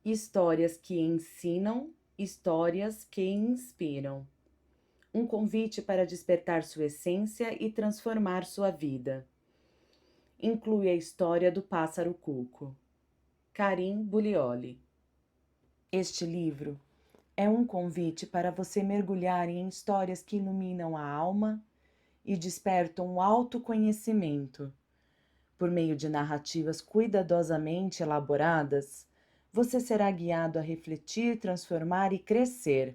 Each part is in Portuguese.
Histórias que ensinam, histórias que inspiram. Um convite para despertar sua essência e transformar sua vida. Inclui a história do pássaro cuco. Karim Bullioli. Este livro é um convite para você mergulhar em histórias que iluminam a alma e despertam o autoconhecimento. Por meio de narrativas cuidadosamente elaboradas, você será guiado a refletir, transformar e crescer.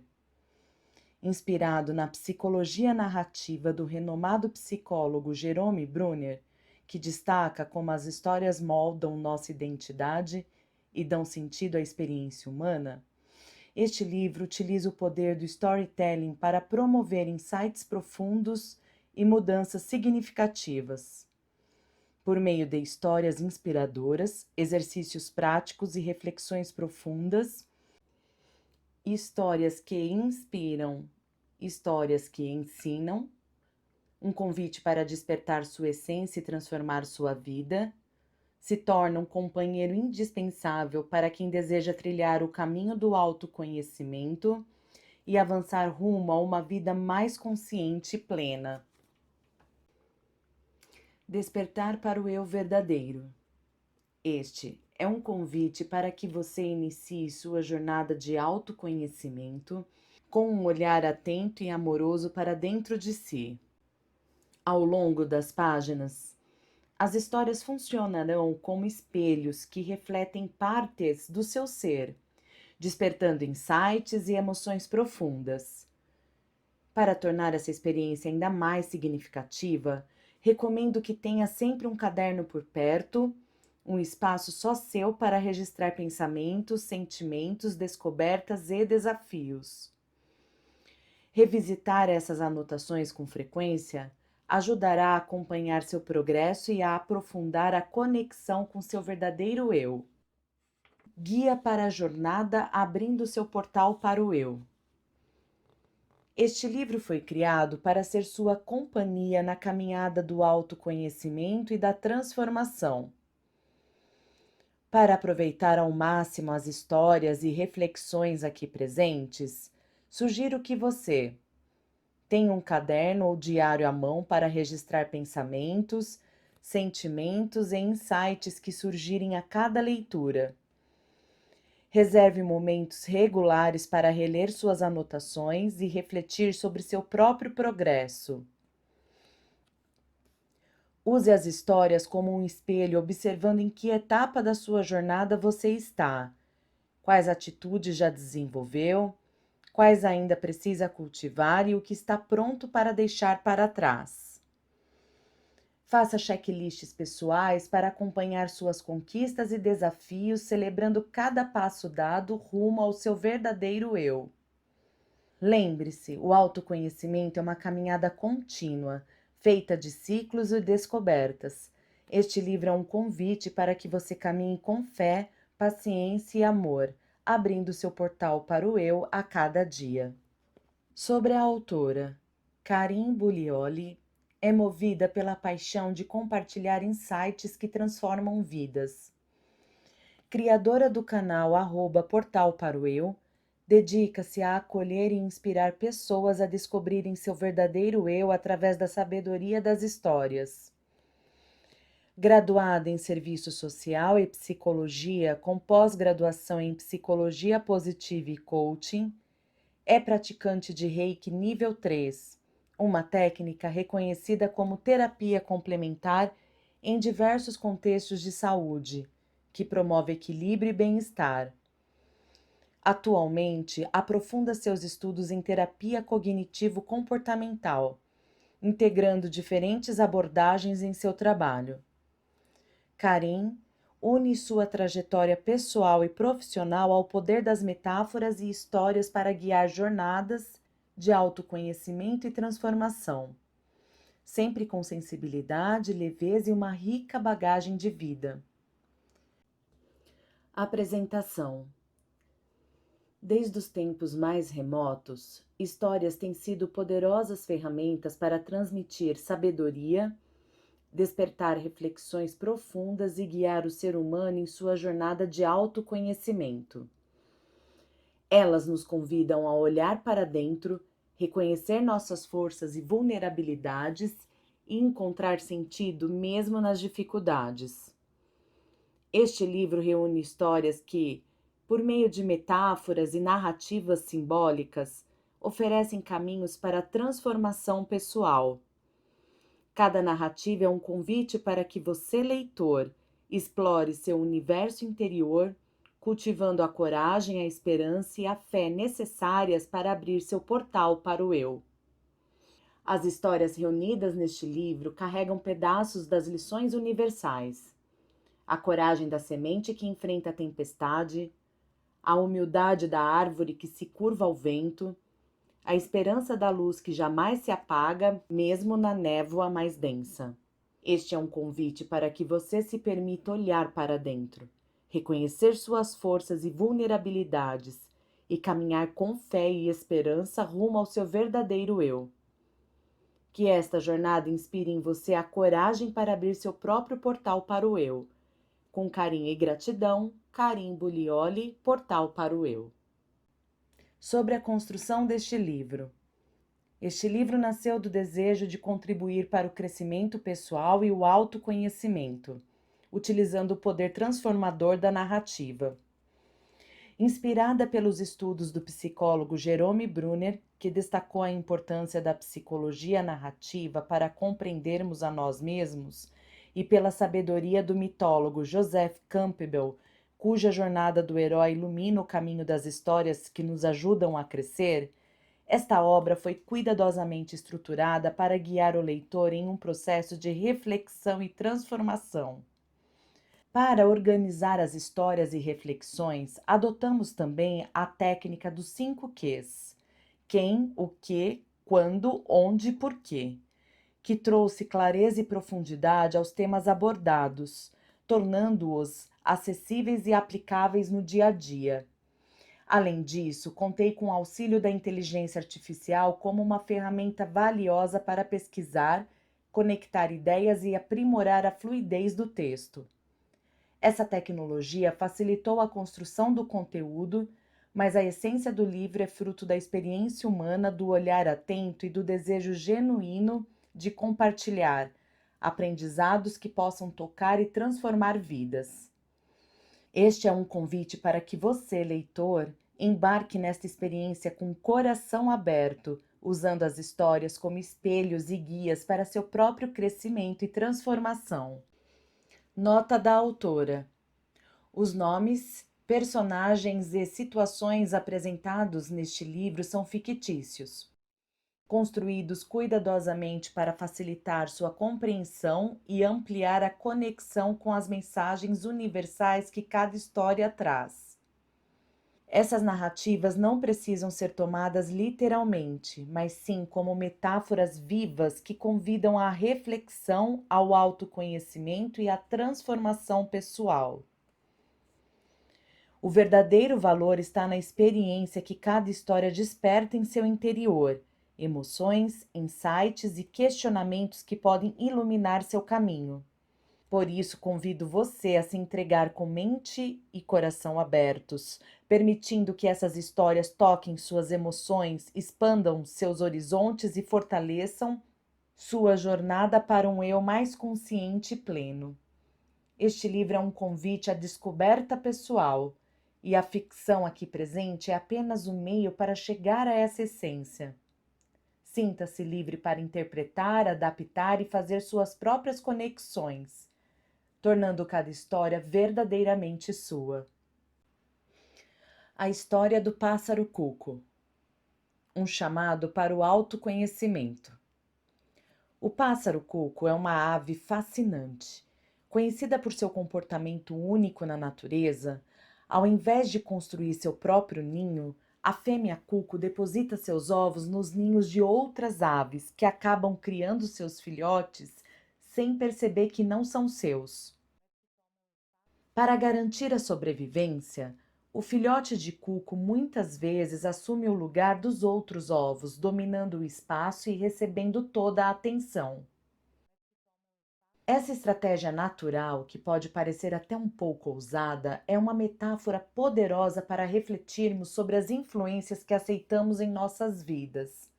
Inspirado na psicologia narrativa do renomado psicólogo Jerome Brunner, que destaca como as histórias moldam nossa identidade e dão sentido à experiência humana, este livro utiliza o poder do storytelling para promover insights profundos e mudanças significativas. Por meio de histórias inspiradoras, exercícios práticos e reflexões profundas, histórias que inspiram, histórias que ensinam, um convite para despertar sua essência e transformar sua vida, se torna um companheiro indispensável para quem deseja trilhar o caminho do autoconhecimento e avançar rumo a uma vida mais consciente e plena. Despertar para o eu verdadeiro. Este é um convite para que você inicie sua jornada de autoconhecimento com um olhar atento e amoroso para dentro de si. Ao longo das páginas, as histórias funcionarão como espelhos que refletem partes do seu ser, despertando insights e emoções profundas. Para tornar essa experiência ainda mais significativa, recomendo que tenha sempre um caderno por perto, um espaço só seu para registrar pensamentos, sentimentos, descobertas e desafios. Revisitar essas anotações com frequência ajudará a acompanhar seu progresso e a aprofundar a conexão com seu verdadeiro eu. Guia para a jornada abrindo seu portal para o eu. Este livro foi criado para ser sua companhia na caminhada do autoconhecimento e da transformação. Para aproveitar ao máximo as histórias e reflexões aqui presentes, sugiro que você tenha um caderno ou diário à mão para registrar pensamentos, sentimentos e insights que surgirem a cada leitura. Reserve momentos regulares para reler suas anotações e refletir sobre seu próprio progresso. Use as histórias como um espelho, observando em que etapa da sua jornada você está, quais atitudes já desenvolveu, quais ainda precisa cultivar e o que está pronto para deixar para trás. Faça checklists pessoais para acompanhar suas conquistas e desafios, celebrando cada passo dado rumo ao seu verdadeiro eu. Lembre-se, o autoconhecimento é uma caminhada contínua, feita de ciclos e descobertas. Este livro é um convite para que você caminhe com fé, paciência e amor, abrindo seu portal para o eu a cada dia. Sobre a autora, Karim Bullioli é movida pela paixão de compartilhar insights que transformam vidas. Criadora do canal @Portal para o Eu, dedica-se a acolher e inspirar pessoas a descobrirem seu verdadeiro eu através da sabedoria das histórias. Graduada em Serviço Social e Psicologia, com pós-graduação em Psicologia Positiva e Coaching, é praticante de Reiki nível 3, uma técnica reconhecida como terapia complementar em diversos contextos de saúde, que promove equilíbrio e bem-estar. Atualmente, aprofunda seus estudos em terapia cognitivo-comportamental, integrando diferentes abordagens em seu trabalho. Karim une sua trajetória pessoal e profissional ao poder das metáforas e histórias para guiar jornadas de autoconhecimento e transformação, sempre com sensibilidade, leveza e uma rica bagagem de vida. Apresentação. Desde os tempos mais remotos, histórias têm sido poderosas ferramentas para transmitir sabedoria, despertar reflexões profundas e guiar o ser humano em sua jornada de autoconhecimento. Elas nos convidam a olhar para dentro, reconhecer nossas forças e vulnerabilidades e encontrar sentido mesmo nas dificuldades. Este livro reúne histórias que, por meio de metáforas e narrativas simbólicas, oferecem caminhos para a transformação pessoal. Cada narrativa é um convite para que você, leitor, explore seu universo interior, cultivando a coragem, a esperança e a fé necessárias para abrir seu portal para o eu. As histórias reunidas neste livro carregam pedaços das lições universais: a coragem da semente que enfrenta a tempestade, a humildade da árvore que se curva ao vento, a esperança da luz que jamais se apaga, mesmo na névoa mais densa. Este é um convite para que você se permita olhar para dentro, reconhecer suas forças e vulnerabilidades e caminhar com fé e esperança rumo ao seu verdadeiro eu. Que esta jornada inspire em você a coragem para abrir seu próprio portal para o eu. Com carinho e gratidão, Karim Bulioli, Portal para o Eu. Sobre a construção deste livro. Este livro nasceu do desejo de contribuir para o crescimento pessoal e o autoconhecimento, utilizando o poder transformador da narrativa. Inspirada pelos estudos do psicólogo Jerome Brunner, que destacou a importância da psicologia narrativa para compreendermos a nós mesmos, e pela sabedoria do mitólogo Joseph Campbell, cuja jornada do herói ilumina o caminho das histórias que nos ajudam a crescer, esta obra foi cuidadosamente estruturada para guiar o leitor em um processo de reflexão e transformação. Para organizar as histórias e reflexões, adotamos também a técnica dos 5 Qs: quem, o que, quando, onde e porquê, que trouxe clareza e profundidade aos temas abordados, tornando-os acessíveis e aplicáveis no dia a dia. Além disso, contei com o auxílio da inteligência artificial como uma ferramenta valiosa para pesquisar, conectar ideias e aprimorar a fluidez do texto. Essa tecnologia facilitou a construção do conteúdo, mas a essência do livro é fruto da experiência humana, do olhar atento e do desejo genuíno de compartilhar aprendizados que possam tocar e transformar vidas. Este é um convite para que você, leitor, embarque nesta experiência com o coração aberto, usando as histórias como espelhos e guias para seu próprio crescimento e transformação. Nota da autora: os nomes, personagens e situações apresentados neste livro são fictícios, construídos cuidadosamente para facilitar sua compreensão e ampliar a conexão com as mensagens universais que cada história traz. Essas narrativas não precisam ser tomadas literalmente, mas sim como metáforas vivas que convidam à reflexão, ao autoconhecimento e à transformação pessoal. O verdadeiro valor está na experiência que cada história desperta em seu interior, emoções, insights e questionamentos que podem iluminar seu caminho. Por isso, convido você a se entregar com mente e coração abertos, permitindo que essas histórias toquem suas emoções, expandam seus horizontes e fortaleçam sua jornada para um eu mais consciente e pleno. Este livro é um convite à descoberta pessoal, e a ficção aqui presente é apenas um meio para chegar a essa essência. Sinta-se livre para interpretar, adaptar e fazer suas próprias conexões, tornando cada história verdadeiramente sua. A história do pássaro cuco. Um chamado para o autoconhecimento. O pássaro cuco é uma ave fascinante. Conhecida por seu comportamento único na natureza, ao invés de construir seu próprio ninho, a fêmea cuco deposita seus ovos nos ninhos de outras aves que acabam criando seus filhotes sem perceber que não são seus. Para garantir a sobrevivência, o filhote de cuco muitas vezes assume o lugar dos outros ovos, dominando o espaço e recebendo toda a atenção. Essa estratégia natural, que pode parecer até um pouco ousada, é uma metáfora poderosa para refletirmos sobre as influências que aceitamos em nossas vidas.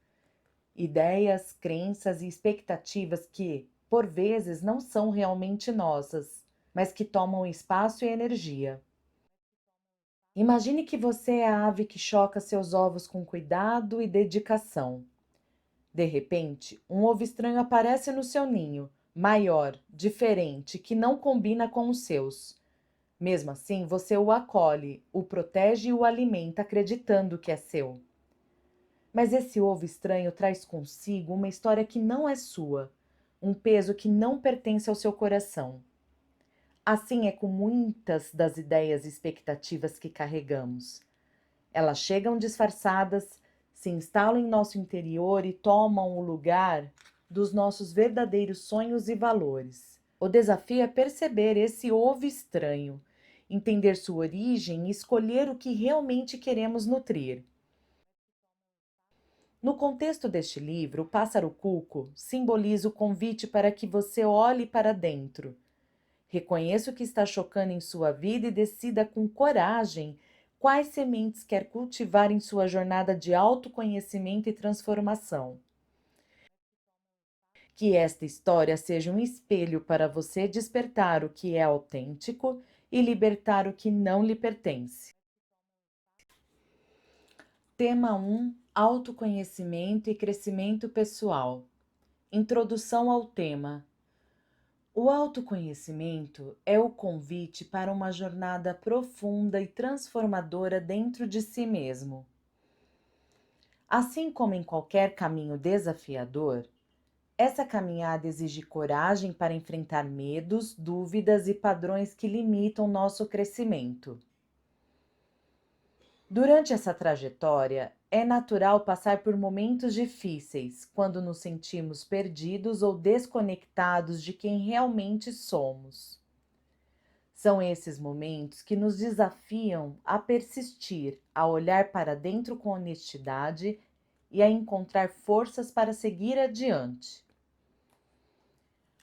Ideias, crenças e expectativas que, por vezes, não são realmente nossas, mas que tomam espaço e energia. Imagine que você é a ave que choca seus ovos com cuidado e dedicação. De repente, um ovo estranho aparece no seu ninho, maior, diferente, que não combina com os seus. Mesmo assim, você o acolhe, o protege e o alimenta, acreditando que é seu. Mas esse ovo estranho traz consigo uma história que não é sua, um peso que não pertence ao seu coração. Assim é com muitas das ideias e expectativas que carregamos. Elas chegam disfarçadas, se instalam em nosso interior e tomam o lugar dos nossos verdadeiros sonhos e valores. O desafio é perceber esse ovo estranho, entender sua origem e escolher o que realmente queremos nutrir. No contexto deste livro, o pássaro cuco simboliza o convite para que você olhe para dentro. Reconheça o que está chocando em sua vida e decida com coragem quais sementes quer cultivar em sua jornada de autoconhecimento e transformação. Que esta história seja um espelho para você despertar o que é autêntico e libertar o que não lhe pertence. Tema 1: Autoconhecimento e crescimento pessoal. Introdução ao tema. O autoconhecimento é o convite para uma jornada profunda e transformadora dentro de si mesmo. Assim como em qualquer caminho desafiador, essa caminhada exige coragem para enfrentar medos, dúvidas e padrões que limitam nosso crescimento. Durante essa trajetória, é natural passar por momentos difíceis, quando nos sentimos perdidos ou desconectados de quem realmente somos. São esses momentos que nos desafiam a persistir, a olhar para dentro com honestidade e a encontrar forças para seguir adiante.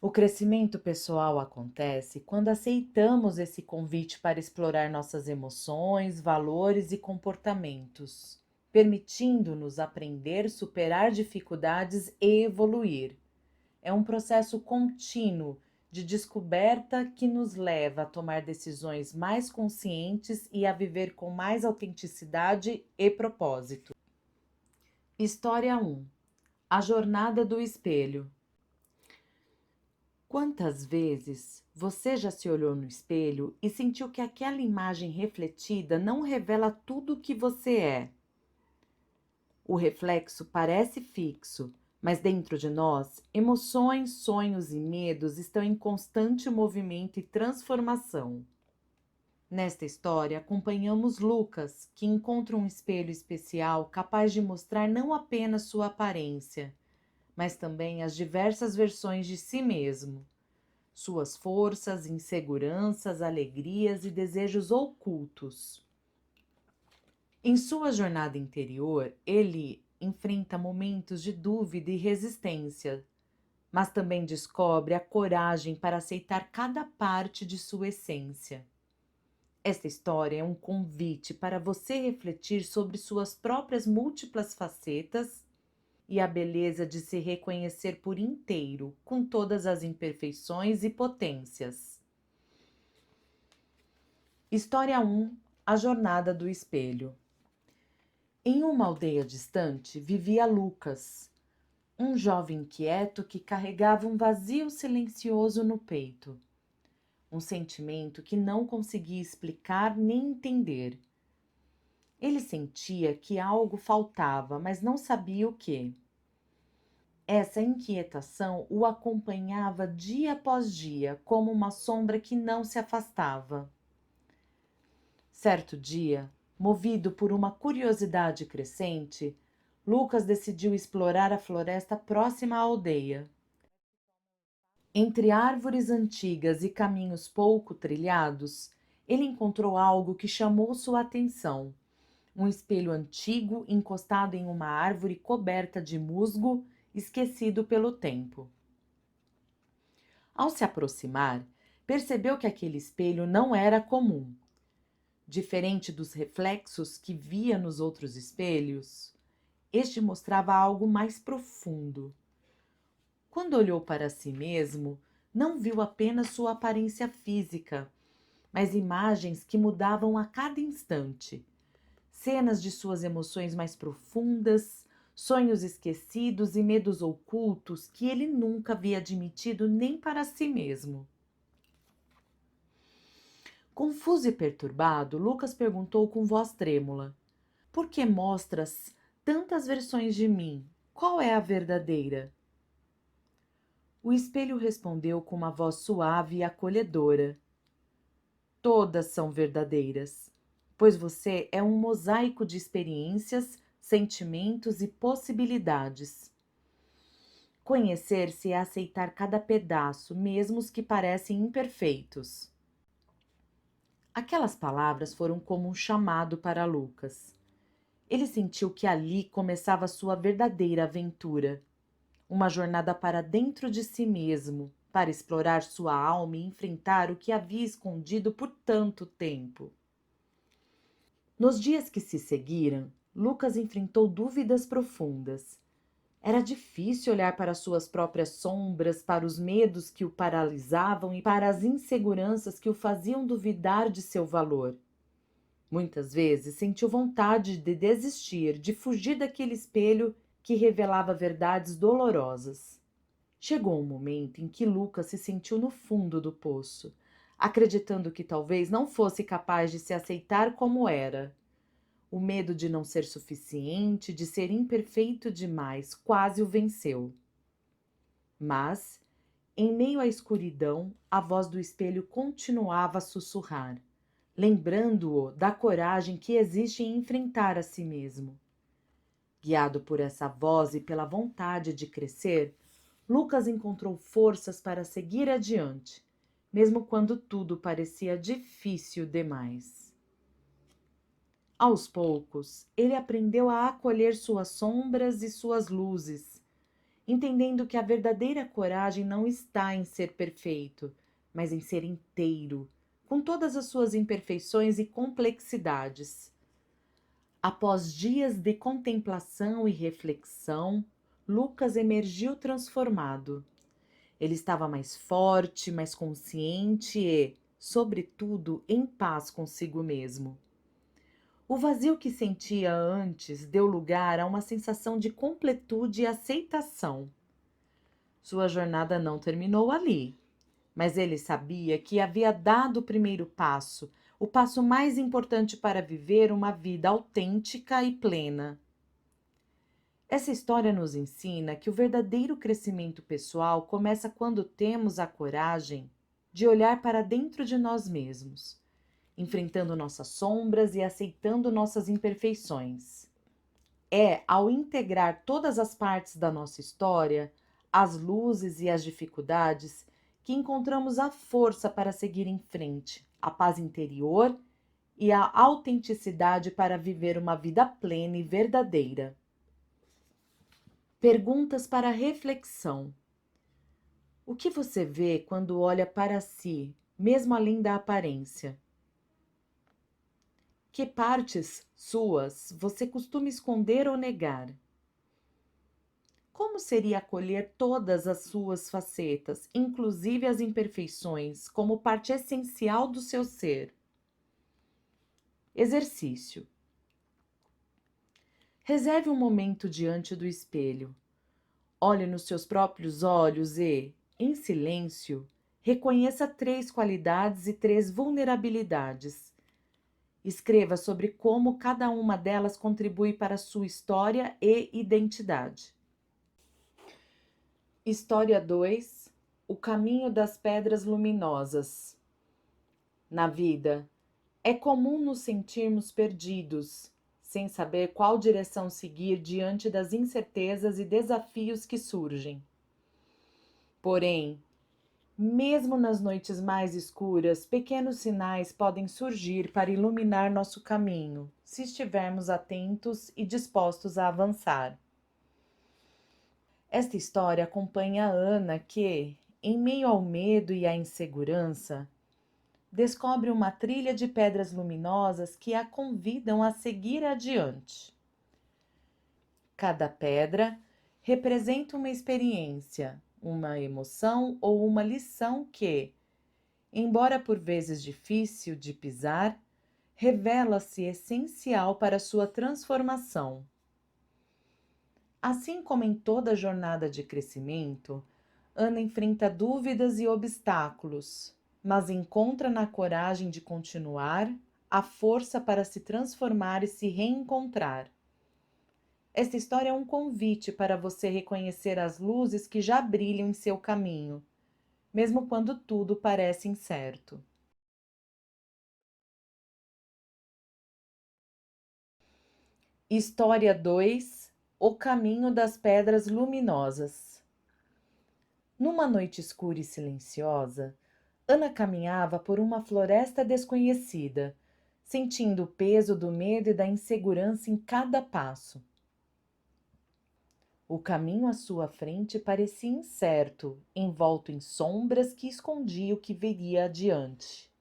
O crescimento pessoal acontece quando aceitamos esse convite para explorar nossas emoções, valores e comportamentos, permitindo-nos aprender, superar dificuldades e evoluir. É um processo contínuo de descoberta que nos leva a tomar decisões mais conscientes e a viver com mais autenticidade e propósito. História 1: A jornada do espelho. Quantas vezes você já se olhou no espelho e sentiu que aquela imagem refletida não revela tudo o que você é? O reflexo parece fixo, mas dentro de nós, emoções, sonhos e medos estão em constante movimento e transformação. Nesta história, acompanhamos Lucas, que encontra um espelho especial capaz de mostrar não apenas sua aparência, mas também as diversas versões de si mesmo, suas forças, inseguranças, alegrias e desejos ocultos. Em sua jornada interior, ele enfrenta momentos de dúvida e resistência, mas também descobre a coragem para aceitar cada parte de sua essência. Esta história é um convite para você refletir sobre suas próprias múltiplas facetas e a beleza de se reconhecer por inteiro, com todas as imperfeições e potências. História 1: A jornada do espelho. Em uma aldeia distante vivia Lucas, um jovem inquieto que carregava um vazio silencioso no peito, um sentimento que não conseguia explicar nem entender. Ele sentia que algo faltava, mas não sabia o que. Essa inquietação o acompanhava dia após dia, como uma sombra que não se afastava. Certo dia, movido por uma curiosidade crescente, Lucas decidiu explorar a floresta próxima à aldeia. Entre árvores antigas e caminhos pouco trilhados, ele encontrou algo que chamou sua atenção: um espelho antigo encostado em uma árvore coberta de musgo, esquecido pelo tempo. Ao se aproximar, percebeu que aquele espelho não era comum. Diferente dos reflexos que via nos outros espelhos, este mostrava algo mais profundo. Quando olhou para si mesmo, não viu apenas sua aparência física, mas imagens que mudavam a cada instante. Cenas de suas emoções mais profundas, sonhos esquecidos e medos ocultos que ele nunca havia admitido nem para si mesmo. Confuso e perturbado, Lucas perguntou com voz trêmula: Por que mostras tantas versões de mim? Qual é a verdadeira? O espelho respondeu com uma voz suave e acolhedora: Todas são verdadeiras, pois você é um mosaico de experiências, sentimentos e possibilidades. Conhecer-se é aceitar cada pedaço, mesmo os que parecem imperfeitos. Aquelas palavras foram como um chamado para Lucas. Ele sentiu que ali começava sua verdadeira aventura, uma jornada para dentro de si mesmo, para explorar sua alma e enfrentar o que havia escondido por tanto tempo. Nos dias que se seguiram, Lucas enfrentou dúvidas profundas. Era difícil olhar para suas próprias sombras, para os medos que o paralisavam e para as inseguranças que o faziam duvidar de seu valor. Muitas vezes sentiu vontade de desistir, de fugir daquele espelho que revelava verdades dolorosas. Chegou um momento em que Lucas se sentiu no fundo do poço, acreditando que talvez não fosse capaz de se aceitar como era. O medo de não ser suficiente, de ser imperfeito demais, quase o venceu. Mas, em meio à escuridão, a voz do espelho continuava a sussurrar, lembrando-o da coragem que existe em enfrentar a si mesmo. Guiado por essa voz e pela vontade de crescer, Lucas encontrou forças para seguir adiante, mesmo quando tudo parecia difícil demais. Aos poucos, ele aprendeu a acolher suas sombras e suas luzes, entendendo que a verdadeira coragem não está em ser perfeito, mas em ser inteiro, com todas as suas imperfeições e complexidades. Após dias de contemplação e reflexão, Lucas emergiu transformado. Ele estava mais forte, mais consciente e, sobretudo, em paz consigo mesmo. O vazio que sentia antes deu lugar a uma sensação de completude e aceitação. Sua jornada não terminou ali, mas ele sabia que havia dado o primeiro passo, o passo mais importante para viver uma vida autêntica e plena. Essa história nos ensina que o verdadeiro crescimento pessoal começa quando temos a coragem de olhar para dentro de nós mesmos, enfrentando nossas sombras e aceitando nossas imperfeições. É ao integrar todas as partes da nossa história, as luzes e as dificuldades, que encontramos a força para seguir em frente, a paz interior e a autenticidade para viver uma vida plena e verdadeira. Perguntas para reflexão. O que você vê quando olha para si, mesmo além da aparência? Que partes suas você costuma esconder ou negar? Como seria acolher todas as suas facetas, inclusive as imperfeições, como parte essencial do seu ser? Exercício. Reserve um momento diante do espelho. Olhe nos seus próprios olhos e, em silêncio, reconheça 3 qualidades e 3 vulnerabilidades. Escreva sobre como cada uma delas contribui para a sua história e identidade. História 2: O caminho das pedras luminosas. Na vida, é comum nos sentirmos perdidos, sem saber qual direção seguir diante das incertezas e desafios que surgem. Porém, mesmo nas noites mais escuras, pequenos sinais podem surgir para iluminar nosso caminho, se estivermos atentos e dispostos a avançar. Esta história acompanha a Ana que, em meio ao medo e à insegurança, descobre uma trilha de pedras luminosas que a convidam a seguir adiante. Cada pedra representa uma experiência, uma emoção ou uma lição que, embora por vezes difícil de pisar, revela-se essencial para sua transformação. Assim como em toda jornada de crescimento, Ana enfrenta dúvidas e obstáculos, mas encontra na coragem de continuar a força para se transformar e se reencontrar. Esta história é um convite para você reconhecer as luzes que já brilham em seu caminho, mesmo quando tudo parece incerto. História 2: O caminho das pedras luminosas. Numa noite escura e silenciosa, Ana caminhava por uma floresta desconhecida, sentindo o peso do medo e da insegurança em cada passo. O caminho à sua frente parecia incerto, envolto em sombras que escondiam o que viria adiante.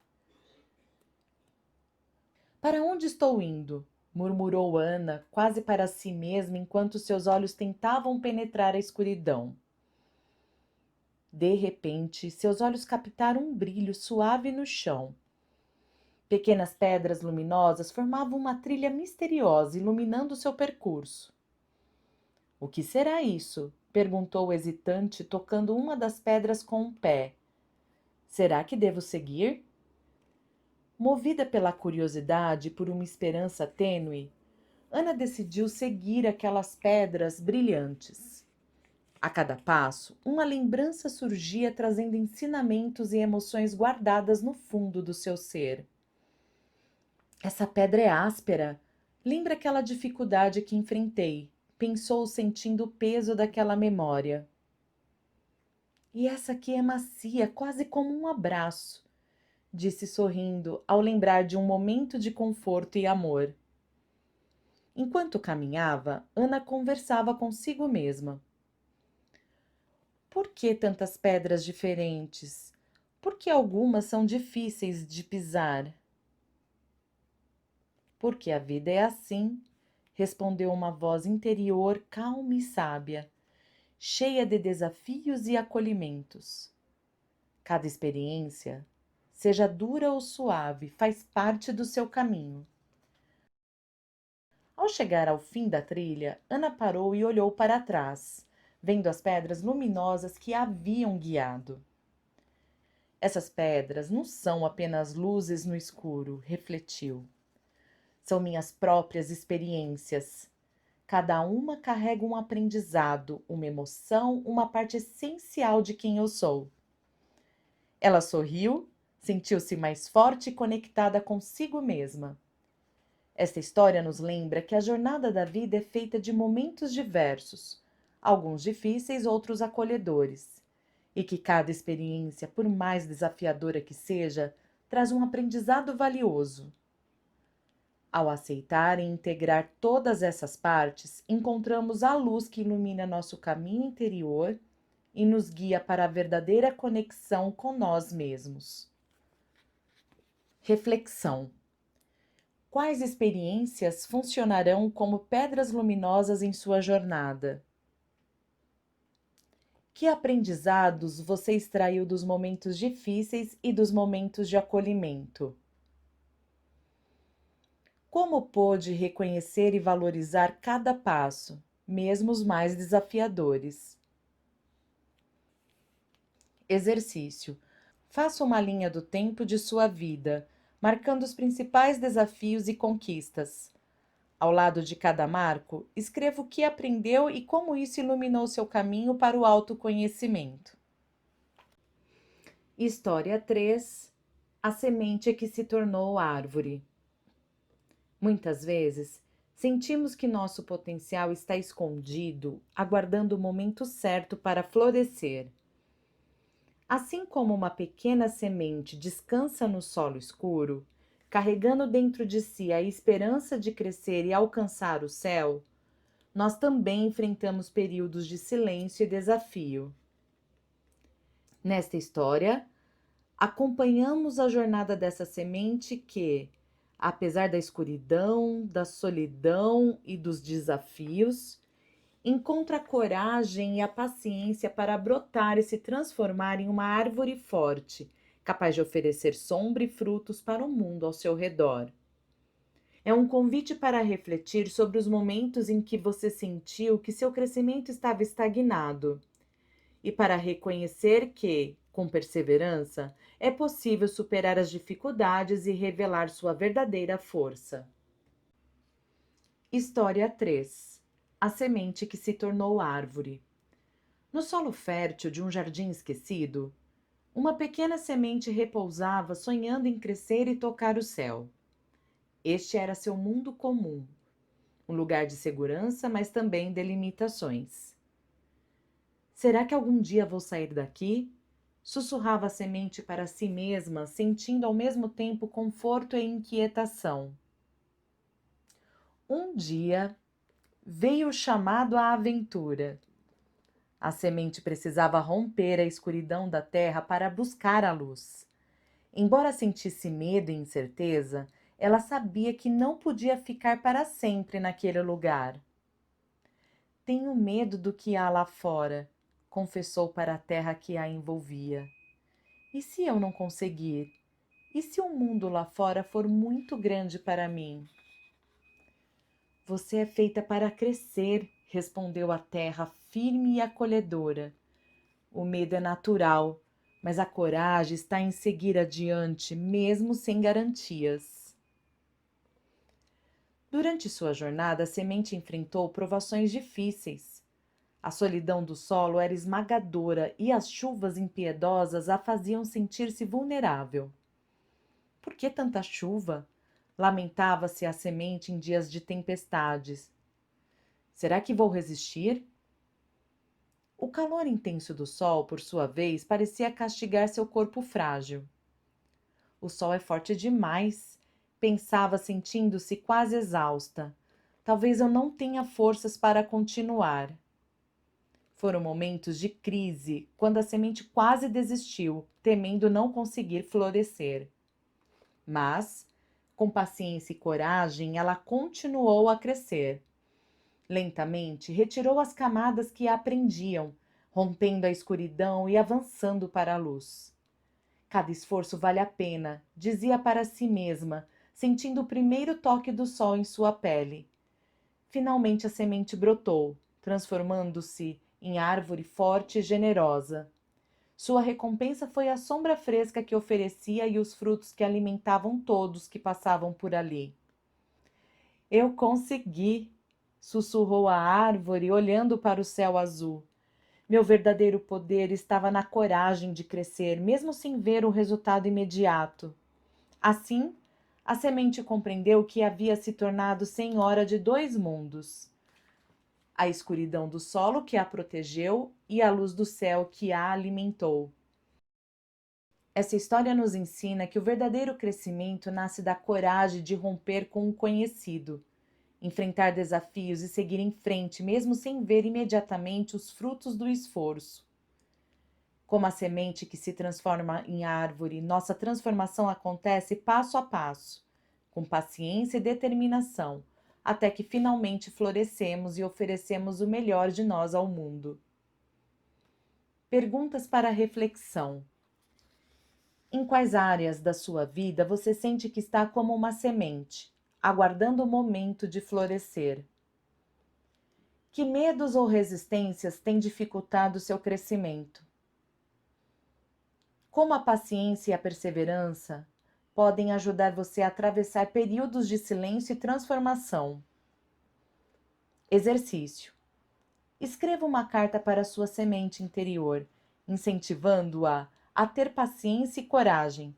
Para onde estou indo? Murmurou Ana, quase para si mesma, enquanto seus olhos tentavam penetrar a escuridão. De repente, seus olhos captaram um brilho suave no chão. Pequenas pedras luminosas formavam uma trilha misteriosa, iluminando seu percurso. O que será isso? Perguntou hesitante, tocando uma das pedras com um pé. Será que devo seguir? Movida pela curiosidade e por uma esperança tênue, Ana decidiu seguir aquelas pedras brilhantes. A cada passo, uma lembrança surgia trazendo ensinamentos e emoções guardadas no fundo do seu ser. Essa pedra é áspera. Lembra aquela dificuldade que enfrentei, pensou sentindo o peso daquela memória. E essa aqui é macia, quase como um abraço, disse sorrindo ao lembrar de um momento de conforto e amor. Enquanto caminhava, Ana conversava consigo mesma. Por que tantas pedras diferentes? Por que algumas são difíceis de pisar? Porque a vida é assim, respondeu uma voz interior calma e sábia, cheia de desafios e acolhimentos. Cada experiência, seja dura ou suave, faz parte do seu caminho. Ao chegar ao fim da trilha, Ana parou e olhou para trás, vendo as pedras luminosas que a haviam guiado. Essas pedras não são apenas luzes no escuro, refletiu. São minhas próprias experiências. Cada uma carrega um aprendizado, uma emoção, uma parte essencial de quem eu sou. Ela sorriu, sentiu-se mais forte e conectada consigo mesma. Esta história nos lembra que a jornada da vida é feita de momentos diversos, alguns difíceis, outros acolhedores, e que cada experiência, por mais desafiadora que seja, traz um aprendizado valioso. Ao aceitar e integrar todas essas partes, encontramos a luz que ilumina nosso caminho interior e nos guia para a verdadeira conexão com nós mesmos. Reflexão: quais experiências funcionarão como pedras luminosas em sua jornada? Que aprendizados você extraiu dos momentos difíceis e dos momentos de acolhimento? Como pôde reconhecer e valorizar cada passo, mesmo os mais desafiadores? Exercício: faça uma linha do tempo de sua vida, marcando os principais desafios e conquistas. Ao lado de cada marco, escreva o que aprendeu e como isso iluminou seu caminho para o autoconhecimento. História 3: A semente que se tornou árvore. Muitas vezes, sentimos que nosso potencial está escondido, aguardando o momento certo para florescer. Assim como uma pequena semente descansa no solo escuro, carregando dentro de si a esperança de crescer e alcançar o céu, nós também enfrentamos períodos de silêncio e desafio. Nesta história, acompanhamos a jornada dessa semente que, apesar da escuridão, da solidão e dos desafios, encontra a coragem e a paciência para brotar e se transformar em uma árvore forte, capaz de oferecer sombra e frutos para o mundo ao seu redor. É um convite para refletir sobre os momentos em que você sentiu que seu crescimento estava estagnado e para reconhecer que, com perseverança, é possível superar as dificuldades e revelar sua verdadeira força. História 3: A semente que se tornou árvore. No solo fértil de um jardim esquecido, uma pequena semente repousava, sonhando em crescer e tocar o céu. Este era seu mundo comum, um lugar de segurança, mas também de limitações. Será que algum dia vou sair daqui? Sussurrava a semente para si mesma, sentindo ao mesmo tempo conforto e inquietação. Um dia veio o chamado à aventura. A semente precisava romper a escuridão da terra para buscar a luz. Embora sentisse medo e incerteza, ela sabia que não podia ficar para sempre naquele lugar. Tenho medo do que há lá fora, confessou para a terra que a envolvia. E se eu não conseguir? E se o mundo lá fora for muito grande para mim? Você é feita para crescer, respondeu a terra firme e acolhedora. O medo é natural, mas a coragem está em seguir adiante, mesmo sem garantias. Durante sua jornada, a semente enfrentou provações difíceis. A solidão do solo era esmagadora e as chuvas impiedosas a faziam sentir-se vulnerável. Por que tanta chuva? Lamentava-se a semente em dias de tempestades. Será que vou resistir? O calor intenso do sol, por sua vez, parecia castigar seu corpo frágil. O sol é forte demais, pensava, sentindo-se quase exausta. Talvez eu não tenha forças para continuar. Foram momentos de crise, quando a semente quase desistiu, temendo não conseguir florescer. Mas, com paciência e coragem, ela continuou a crescer. Lentamente, retirou as camadas que a prendiam, rompendo a escuridão e avançando para a luz. Cada esforço vale a pena, dizia para si mesma, sentindo o primeiro toque do sol em sua pele. Finalmente a semente brotou, transformando-se em árvore forte e generosa. Sua recompensa foi a sombra fresca que oferecia e os frutos que alimentavam todos que passavam por ali. Eu consegui, sussurrou a árvore, olhando para o céu azul. Meu verdadeiro poder estava na coragem de crescer, mesmo sem ver o resultado imediato. Assim, a semente compreendeu que havia se tornado senhora de dois mundos: a escuridão do solo que a protegeu e a luz do céu que a alimentou. Essa história nos ensina que o verdadeiro crescimento nasce da coragem de romper com o conhecido, enfrentar desafios e seguir em frente, mesmo sem ver imediatamente os frutos do esforço. Como a semente que se transforma em árvore, nossa transformação acontece passo a passo, com paciência e determinação, até que finalmente florescemos e oferecemos o melhor de nós ao mundo. Perguntas para reflexão. Em quais áreas da sua vida você sente que está como uma semente, aguardando o momento de florescer? Que medos ou resistências têm dificultado o seu crescimento? Como a paciência e a perseverança podem ajudar você a atravessar períodos de silêncio e transformação? Exercício. Escreva uma carta para a sua semente interior, incentivando-a a ter paciência e coragem.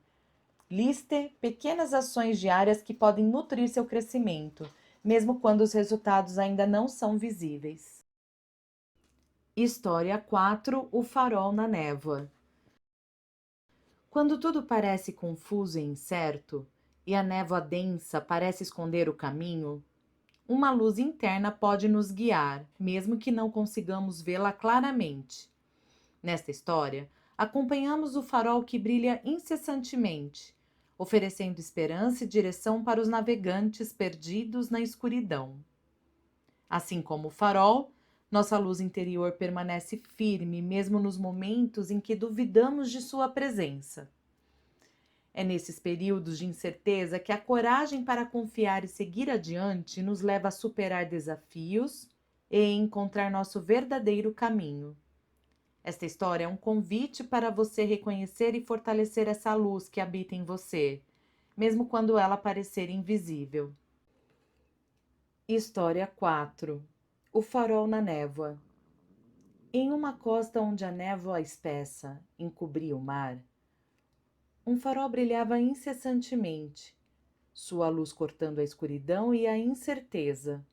Liste pequenas ações diárias que podem nutrir seu crescimento, mesmo quando os resultados ainda não são visíveis. História 4: O farol na névoa. Quando tudo parece confuso e incerto, e a névoa densa parece esconder o caminho, uma luz interna pode nos guiar, mesmo que não consigamos vê-la claramente. Nesta história, acompanhamos o farol que brilha incessantemente, oferecendo esperança e direção para os navegantes perdidos na escuridão. Assim como o farol, nossa luz interior permanece firme mesmo nos momentos em que duvidamos de sua presença. É nesses períodos de incerteza que a coragem para confiar e seguir adiante nos leva a superar desafios e encontrar nosso verdadeiro caminho. Esta história é um convite para você reconhecer e fortalecer essa luz que habita em você, mesmo quando ela parecer invisível. História 4. O farol na névoa. Em uma costa onde a névoa espessa encobria o mar, um farol brilhava incessantemente, sua luz cortando a escuridão e a incerteza.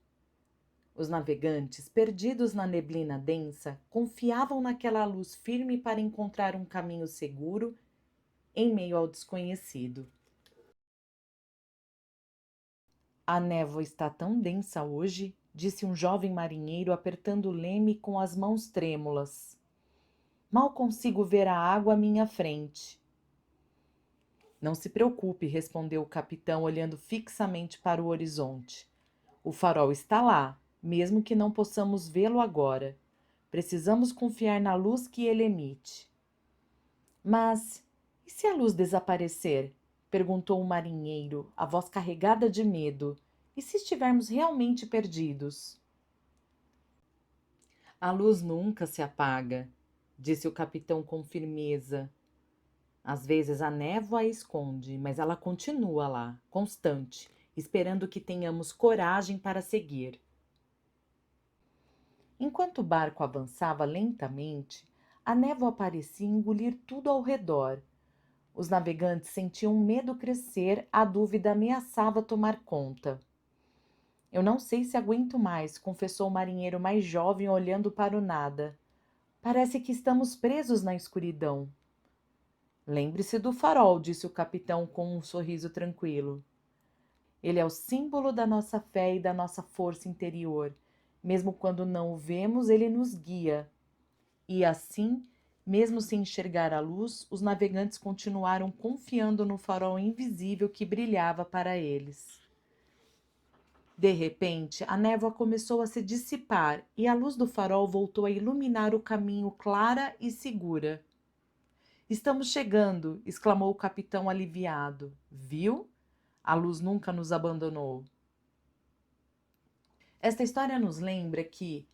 Os navegantes, perdidos na neblina densa, confiavam naquela luz firme para encontrar um caminho seguro em meio ao desconhecido. A névoa está tão densa hoje, disse um jovem marinheiro apertando o leme com as mãos trêmulas. Mal consigo ver a água à minha frente. Não se preocupe, respondeu o capitão, olhando fixamente para o horizonte. O farol está lá, mesmo que não possamos vê-lo agora. Precisamos confiar na luz que ele emite. Mas e se a luz desaparecer? Perguntou o marinheiro, a voz carregada de medo. E se estivermos realmente perdidos? A luz nunca se apaga, disse o capitão com firmeza. Às vezes a névoa a esconde, mas ela continua lá, constante, esperando que tenhamos coragem para seguir. Enquanto o barco avançava lentamente, a névoa parecia engolir tudo ao redor. Os navegantes sentiam o medo crescer, a dúvida ameaçava tomar conta. Eu não sei se aguento mais, confessou o marinheiro mais jovem olhando para o nada. Parece que estamos presos na escuridão. Lembre-se do farol, disse o capitão com um sorriso tranquilo. Ele é o símbolo da nossa fé e da nossa força interior. Mesmo quando não o vemos, ele nos guia. E assim, mesmo sem enxergar a luz, os navegantes continuaram confiando no farol invisível que brilhava para eles. De repente, a névoa começou a se dissipar e a luz do farol voltou a iluminar o caminho clara e segura. Estamos chegando, exclamou o capitão aliviado. Viu? A luz nunca nos abandonou. Esta história nos lembra que,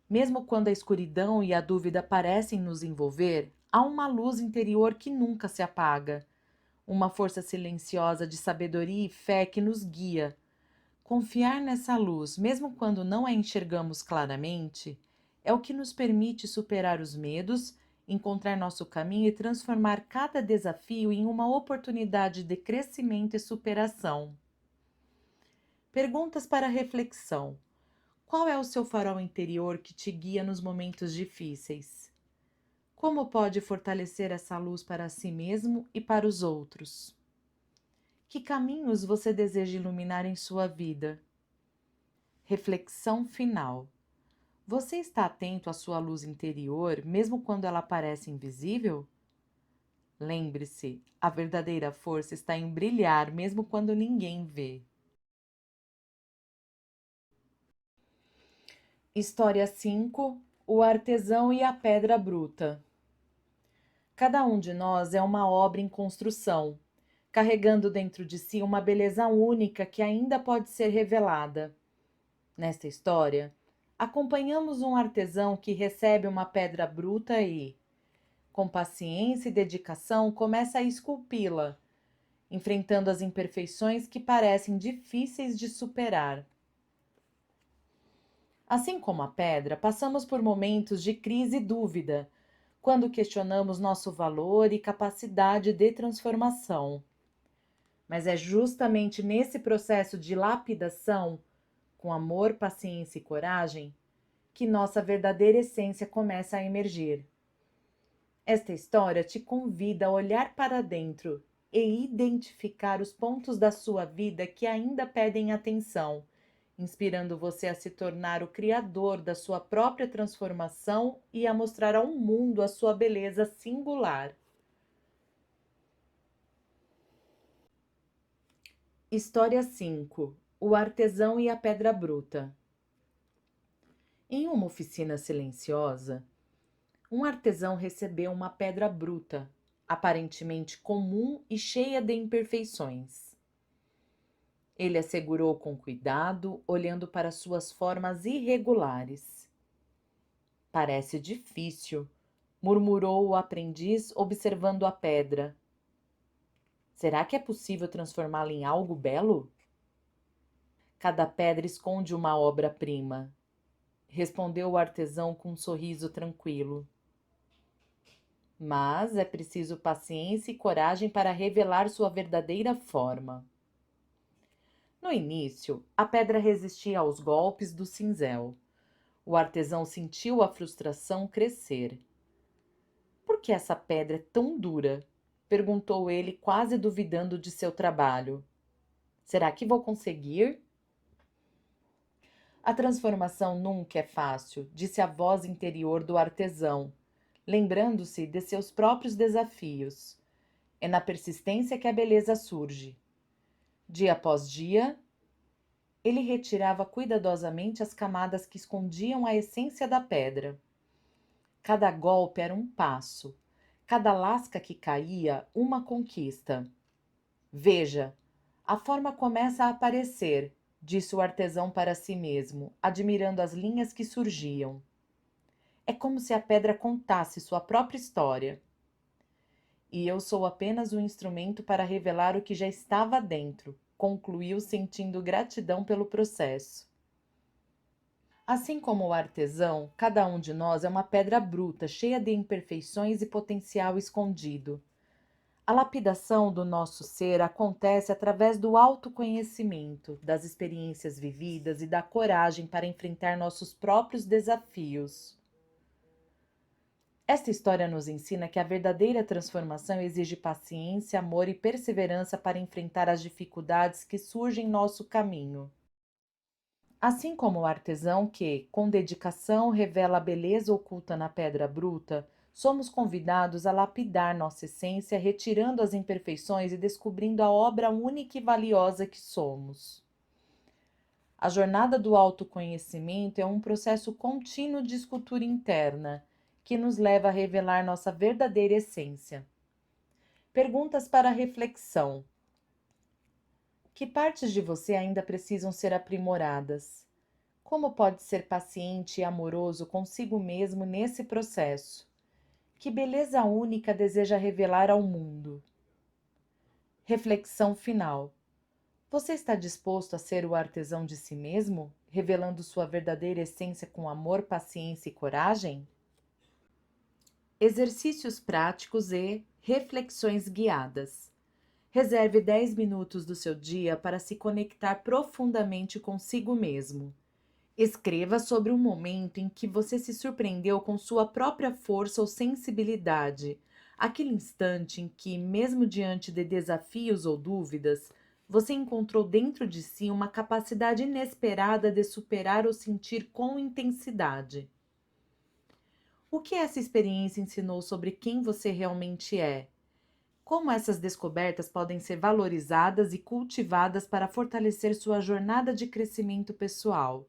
mesmo quando a escuridão e a dúvida parecem nos envolver, há uma luz interior que nunca se apaga, uma força silenciosa de sabedoria e fé que nos guia. Confiar nessa luz, mesmo quando não a enxergamos claramente, é o que nos permite superar os medos, encontrar nosso caminho e transformar cada desafio em uma oportunidade de crescimento e superação. Perguntas para reflexão. Qual é o seu farol interior que te guia nos momentos difíceis? Como pode fortalecer essa luz para si mesmo e para os outros? Que caminhos você deseja iluminar em sua vida? Reflexão final. Você está atento à sua luz interior, mesmo quando ela parece invisível? Lembre-se, a verdadeira força está em brilhar, mesmo quando ninguém vê. História 5. O artesão e a pedra bruta. Cada um de nós é uma obra em construção, carregando dentro de si uma beleza única que ainda pode ser revelada. Nesta história, acompanhamos um artesão que recebe uma pedra bruta e, com paciência e dedicação, começa a esculpi-la, enfrentando as imperfeições que parecem difíceis de superar. Assim como a pedra, passamos por momentos de crise e dúvida, quando questionamos nosso valor e capacidade de transformação. Mas é justamente nesse processo de lapidação, com amor, paciência e coragem, que nossa verdadeira essência começa a emergir. Esta história te convida a olhar para dentro e identificar os pontos da sua vida que ainda pedem atenção, inspirando você a se tornar o criador da sua própria transformação e a mostrar ao mundo a sua beleza singular. História 5: O artesão e a pedra bruta. Em uma oficina silenciosa, um artesão recebeu uma pedra bruta, aparentemente comum e cheia de imperfeições. Ele a segurou com cuidado, olhando para suas formas irregulares. Parece difícil, murmurou o aprendiz, observando a pedra. Será que é possível transformá-la em algo belo? Cada pedra esconde uma obra-prima, respondeu o artesão com um sorriso tranquilo. Mas é preciso paciência e coragem para revelar sua verdadeira forma. No início, a pedra resistia aos golpes do cinzel. O artesão sentiu a frustração crescer. Por que essa pedra é tão dura? Perguntou ele, quase duvidando de seu trabalho. Será que vou conseguir? A transformação nunca é fácil, disse a voz interior do artesão, lembrando-se de seus próprios desafios. É na persistência que a beleza surge. Dia após dia, ele retirava cuidadosamente as camadas que escondiam a essência da pedra. Cada golpe era um passo, cada lasca que caía, uma conquista. Veja, a forma começa a aparecer, disse o artesão para si mesmo, admirando as linhas que surgiam. É como se a pedra contasse sua própria história. E eu sou apenas um instrumento para revelar o que já estava dentro, concluiu, sentindo gratidão pelo processo. Assim como o artesão, cada um de nós é uma pedra bruta, cheia de imperfeições e potencial escondido. A lapidação do nosso ser acontece através do autoconhecimento, das experiências vividas e da coragem para enfrentar nossos próprios desafios. Esta história nos ensina que a verdadeira transformação exige paciência, amor e perseverança para enfrentar as dificuldades que surgem em nosso caminho. Assim como o artesão que, com dedicação, revela a beleza oculta na pedra bruta, somos convidados a lapidar nossa essência, retirando as imperfeições e descobrindo a obra única e valiosa que somos. A jornada do autoconhecimento é um processo contínuo de escultura interna, que nos leva a revelar nossa verdadeira essência. Perguntas para reflexão. Que partes de você ainda precisam ser aprimoradas? Como pode ser paciente e amoroso consigo mesmo nesse processo? Que beleza única deseja revelar ao mundo? Reflexão final. Você está disposto a ser o artesão de si mesmo, revelando sua verdadeira essência com amor, paciência e coragem? Exercícios práticos e reflexões guiadas. Reserve 10 minutos do seu dia para se conectar profundamente consigo mesmo. Escreva sobre um momento em que você se surpreendeu com sua própria força ou sensibilidade, aquele instante em que, mesmo diante de desafios ou dúvidas, você encontrou dentro de si uma capacidade inesperada de superar ou sentir com intensidade. O que essa experiência ensinou sobre quem você realmente é? Como essas descobertas podem ser valorizadas e cultivadas para fortalecer sua jornada de crescimento pessoal?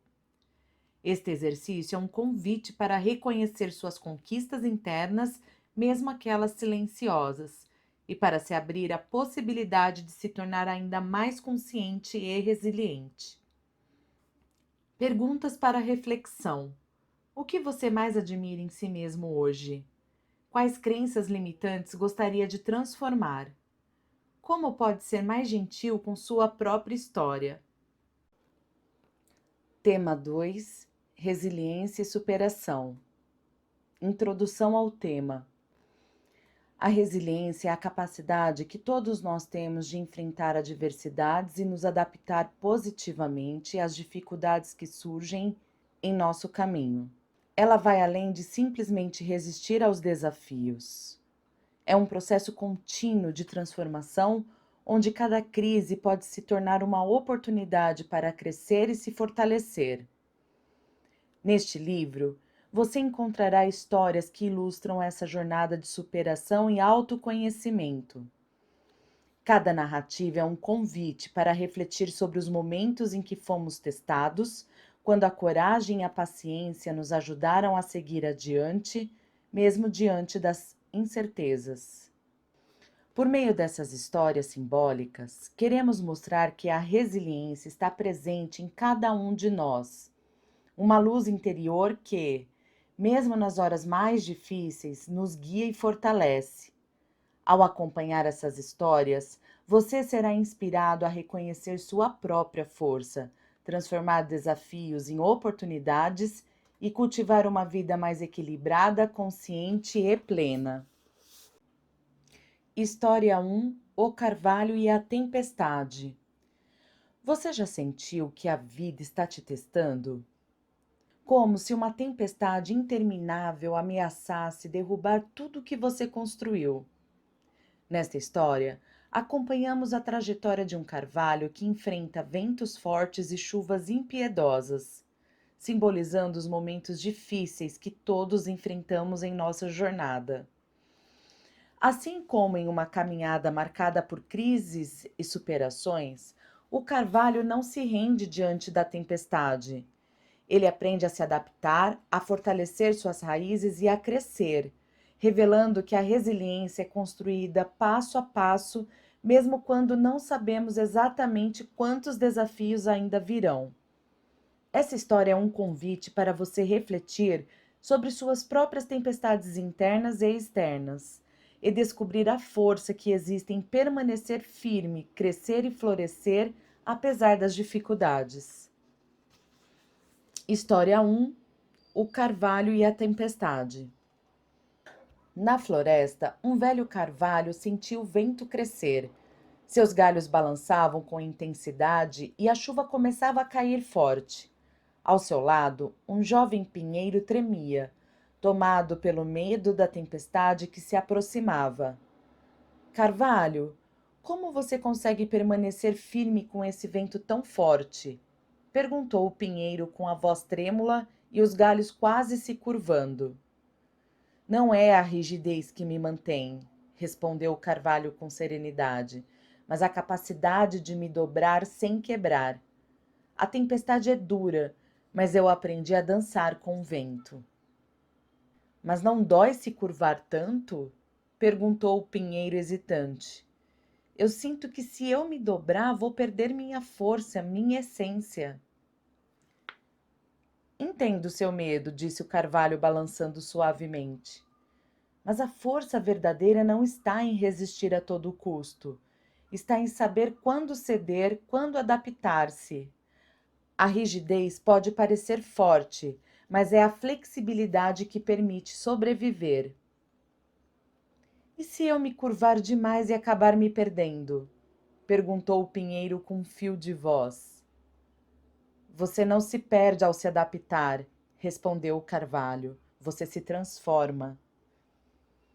Este exercício é um convite para reconhecer suas conquistas internas, mesmo aquelas silenciosas, e para se abrir à possibilidade de se tornar ainda mais consciente e resiliente. Perguntas para reflexão. O que você mais admira em si mesmo hoje? Quais crenças limitantes gostaria de transformar? Como pode ser mais gentil com sua própria história? Tema 2: Resiliência e superação. Introdução ao tema. A resiliência é a capacidade que todos nós temos de enfrentar adversidades e nos adaptar positivamente às dificuldades que surgem em nosso caminho. Ela vai além de simplesmente resistir aos desafios. É um processo contínuo de transformação onde cada crise pode se tornar uma oportunidade para crescer e se fortalecer. Neste livro, você encontrará histórias que ilustram essa jornada de superação e autoconhecimento. Cada narrativa é um convite para refletir sobre os momentos em que fomos testados, quando a coragem e a paciência nos ajudaram a seguir adiante, mesmo diante das incertezas. Por meio dessas histórias simbólicas, queremos mostrar que a resiliência está presente em cada um de nós, uma luz interior que, mesmo nas horas mais difíceis, nos guia e fortalece. Ao acompanhar essas histórias, você será inspirado a reconhecer sua própria força, transformar desafios em oportunidades e cultivar uma vida mais equilibrada, consciente e plena. História 1: O Carvalho e a Tempestade. Você já sentiu que a vida está te testando? Como se uma tempestade interminável ameaçasse derrubar tudo o que você construiu. Nesta história, acompanhamos a trajetória de um carvalho que enfrenta ventos fortes e chuvas impiedosas, simbolizando os momentos difíceis que todos enfrentamos em nossa jornada. Assim como em uma caminhada marcada por crises e superações, o carvalho não se rende diante da tempestade. Ele aprende a se adaptar, a fortalecer suas raízes e a crescer, revelando que a resiliência é construída passo a passo, mesmo quando não sabemos exatamente quantos desafios ainda virão. Essa história é um convite para você refletir sobre suas próprias tempestades internas e externas e descobrir a força que existe em permanecer firme, crescer e florescer apesar das dificuldades. História 1: O Carvalho e a Tempestade. Na floresta, um velho carvalho sentiu o vento crescer. Seus galhos balançavam com intensidade e a chuva começava a cair forte. Ao seu lado, um jovem pinheiro tremia, tomado pelo medo da tempestade que se aproximava. Carvalho, como você consegue permanecer firme com esse vento tão forte? Perguntou o pinheiro com a voz trêmula e os galhos quase se curvando. Não é a rigidez que me mantém, respondeu o carvalho com serenidade, mas a capacidade de me dobrar sem quebrar. A tempestade é dura, mas eu aprendi a dançar com o vento. Mas não dói se curvar tanto? Perguntou o pinheiro hesitante. Eu sinto que se eu me dobrar, vou perder minha força, minha essência. Entendo seu medo, disse o carvalho balançando suavemente. Mas a força verdadeira não está em resistir a todo custo. Está em saber quando ceder, quando adaptar-se. A rigidez pode parecer forte, mas é a flexibilidade que permite sobreviver. E se eu me curvar demais e acabar me perdendo? Perguntou o pinheiro com um fio de voz. Você não se perde ao se adaptar, respondeu o carvalho. Você se transforma.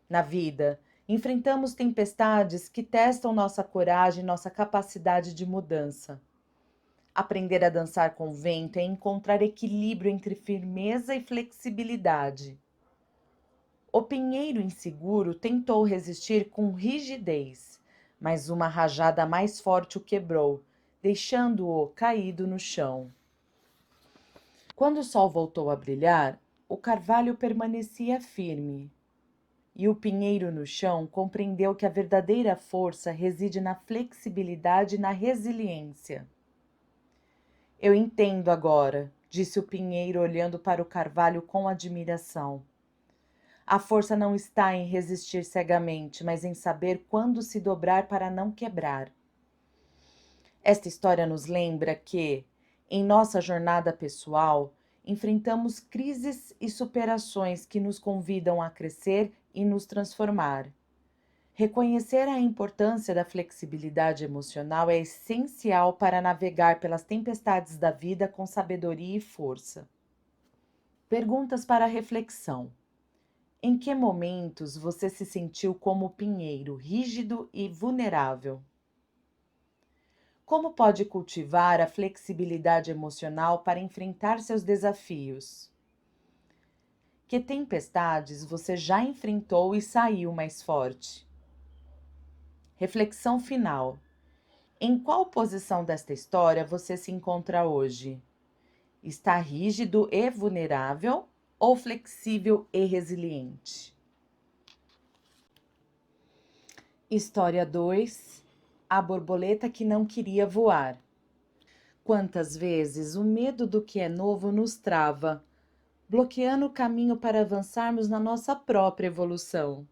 Na vida, enfrentamos tempestades que testam nossa coragem e nossa capacidade de mudança. Aprender a dançar com o vento é encontrar equilíbrio entre firmeza e flexibilidade. O pinheiro inseguro tentou resistir com rigidez, mas uma rajada mais forte o quebrou, deixando-o caído no chão. Quando o sol voltou a brilhar, o carvalho permanecia firme. E o pinheiro no chão compreendeu que a verdadeira força reside na flexibilidade e na resiliência. Eu entendo agora, disse o pinheiro olhando para o carvalho com admiração. A força não está em resistir cegamente, mas em saber quando se dobrar para não quebrar. Esta história nos lembra que, em nossa jornada pessoal, enfrentamos crises e superações que nos convidam a crescer e nos transformar. Reconhecer a importância da flexibilidade emocional é essencial para navegar pelas tempestades da vida com sabedoria e força. Perguntas para reflexão. Em que momentos você se sentiu como o pinheiro, rígido e vulnerável? Como pode cultivar a flexibilidade emocional para enfrentar seus desafios? Que tempestades você já enfrentou e saiu mais forte? Reflexão final. Em qual posição desta história você se encontra hoje? Está rígido e vulnerável ou flexível e resiliente? História 2: A borboleta que não queria voar. Quantas vezes o medo do que é novo nos trava, bloqueando o caminho para avançarmos na nossa própria evolução.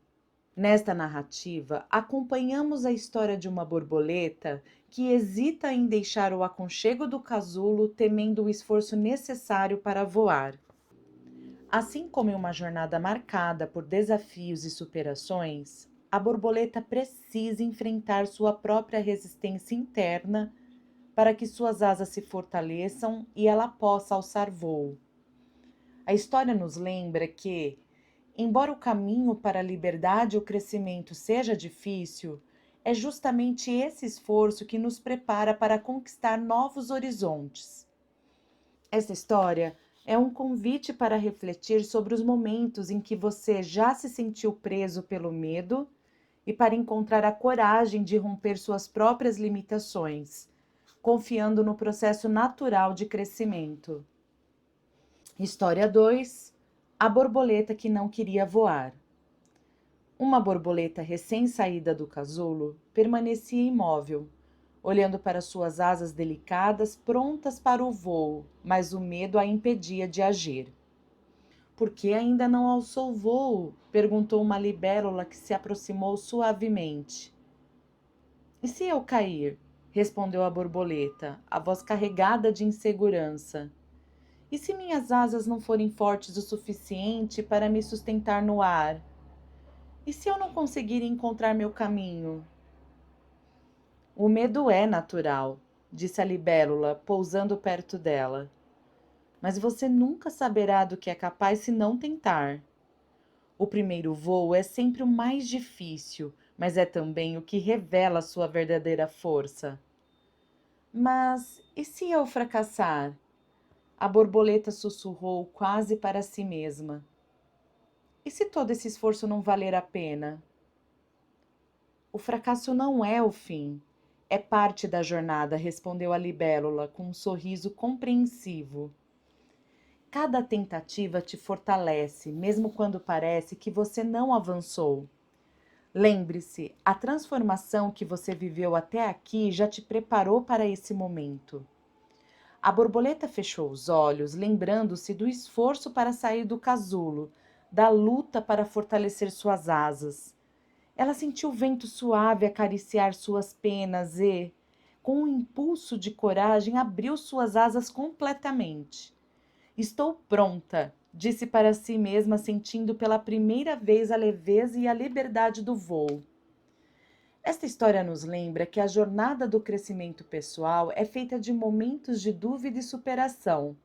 Nesta narrativa, acompanhamos a história de uma borboleta que hesita em deixar o aconchego do casulo, temendo o esforço necessário para voar. Assim como em uma jornada marcada por desafios e superações, a borboleta precisa enfrentar sua própria resistência interna para que suas asas se fortaleçam e ela possa alçar voo. A história nos lembra que, embora o caminho para a liberdade e o crescimento seja difícil, é justamente esse esforço que nos prepara para conquistar novos horizontes. Essa história é um convite para refletir sobre os momentos em que você já se sentiu preso pelo medo e para encontrar a coragem de romper suas próprias limitações, confiando no processo natural de crescimento. História 2: A borboleta que não queria voar. Uma borboleta recém-saída do casulo permanecia imóvel, olhando para suas asas delicadas, prontas para o voo, mas o medo a impedia de agir. Por que ainda não alçou voo? Perguntou uma libélula que se aproximou suavemente. E se eu cair? Respondeu a borboleta, a voz carregada de insegurança. E se minhas asas não forem fortes o suficiente para me sustentar no ar? E se eu não conseguir encontrar meu caminho? O medo é natural, disse a libélula, pousando perto dela. Mas você nunca saberá do que é capaz se não tentar. O primeiro voo é sempre o mais difícil, mas é também o que revela sua verdadeira força. Mas e se eu fracassar? A borboleta sussurrou quase para si mesma. E se todo esse esforço não valer a pena? O fracasso não é o fim, é parte da jornada, respondeu a libélula com um sorriso compreensivo. Cada tentativa te fortalece, mesmo quando parece que você não avançou. Lembre-se, a transformação que você viveu até aqui já te preparou para esse momento. A borboleta fechou os olhos, lembrando-se do esforço para sair do casulo, da luta para fortalecer suas asas. Ela sentiu o vento suave acariciar suas penas e, com um impulso de coragem, abriu suas asas completamente. Estou pronta, disse para si mesma, sentindo pela primeira vez a leveza e a liberdade do voo. Esta história nos lembra que a jornada do crescimento pessoal é feita de momentos de dúvida e superação.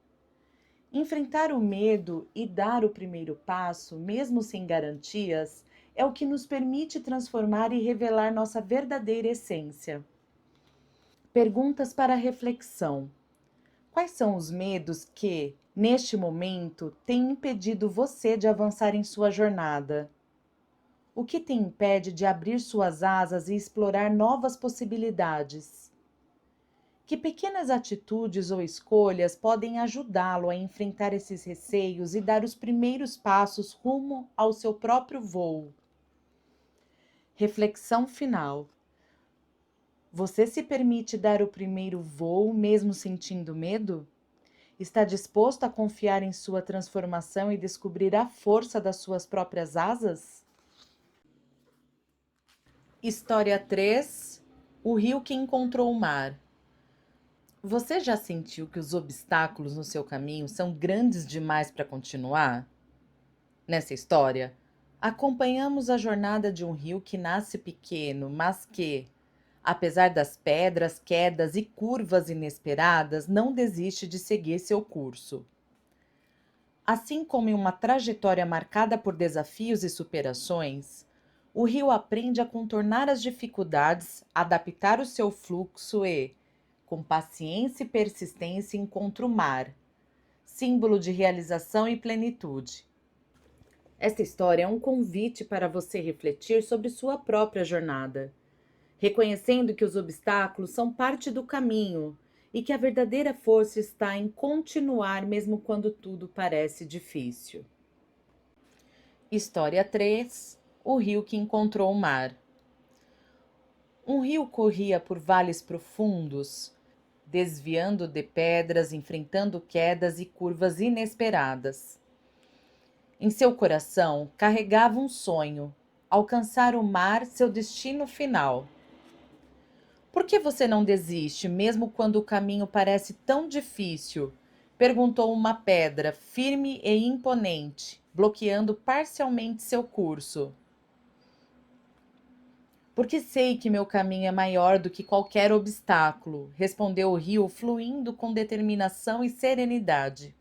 Enfrentar o medo e dar o primeiro passo, mesmo sem garantias, é o que nos permite transformar e revelar nossa verdadeira essência. Perguntas para reflexão. Quais são os medos que, neste momento, têm impedido você de avançar em sua jornada? O que te impede de abrir suas asas e explorar novas possibilidades? Que pequenas atitudes ou escolhas podem ajudá-lo a enfrentar esses receios e dar os primeiros passos rumo ao seu próprio voo? Reflexão final. Você se permite dar o primeiro voo mesmo sentindo medo? Está disposto a confiar em sua transformação e descobrir a força das suas próprias asas? História 3: O rio que encontrou o mar. Você já sentiu que os obstáculos no seu caminho são grandes demais para continuar? Nessa história, acompanhamos a jornada de um rio que nasce pequeno, mas que, apesar das pedras, quedas e curvas inesperadas, não desiste de seguir seu curso. Assim como em uma trajetória marcada por desafios e superações, o rio aprende a contornar as dificuldades, adaptar o seu fluxo e, com paciência e persistência encontra o mar, símbolo de realização e plenitude. Esta história é um convite para você refletir sobre sua própria jornada, reconhecendo que os obstáculos são parte do caminho e que a verdadeira força está em continuar mesmo quando tudo parece difícil. História 3: O rio que encontrou o mar. Um rio corria por vales profundos, desviando de pedras, enfrentando quedas e curvas inesperadas. Em seu coração carregava um sonho: alcançar o mar, seu destino final. Por que você não desiste, mesmo quando o caminho parece tão difícil? Perguntou uma pedra, firme e imponente, bloqueando parcialmente seu curso. Porque sei que meu caminho é maior do que qualquer obstáculo, respondeu o rio, fluindo com determinação e serenidade.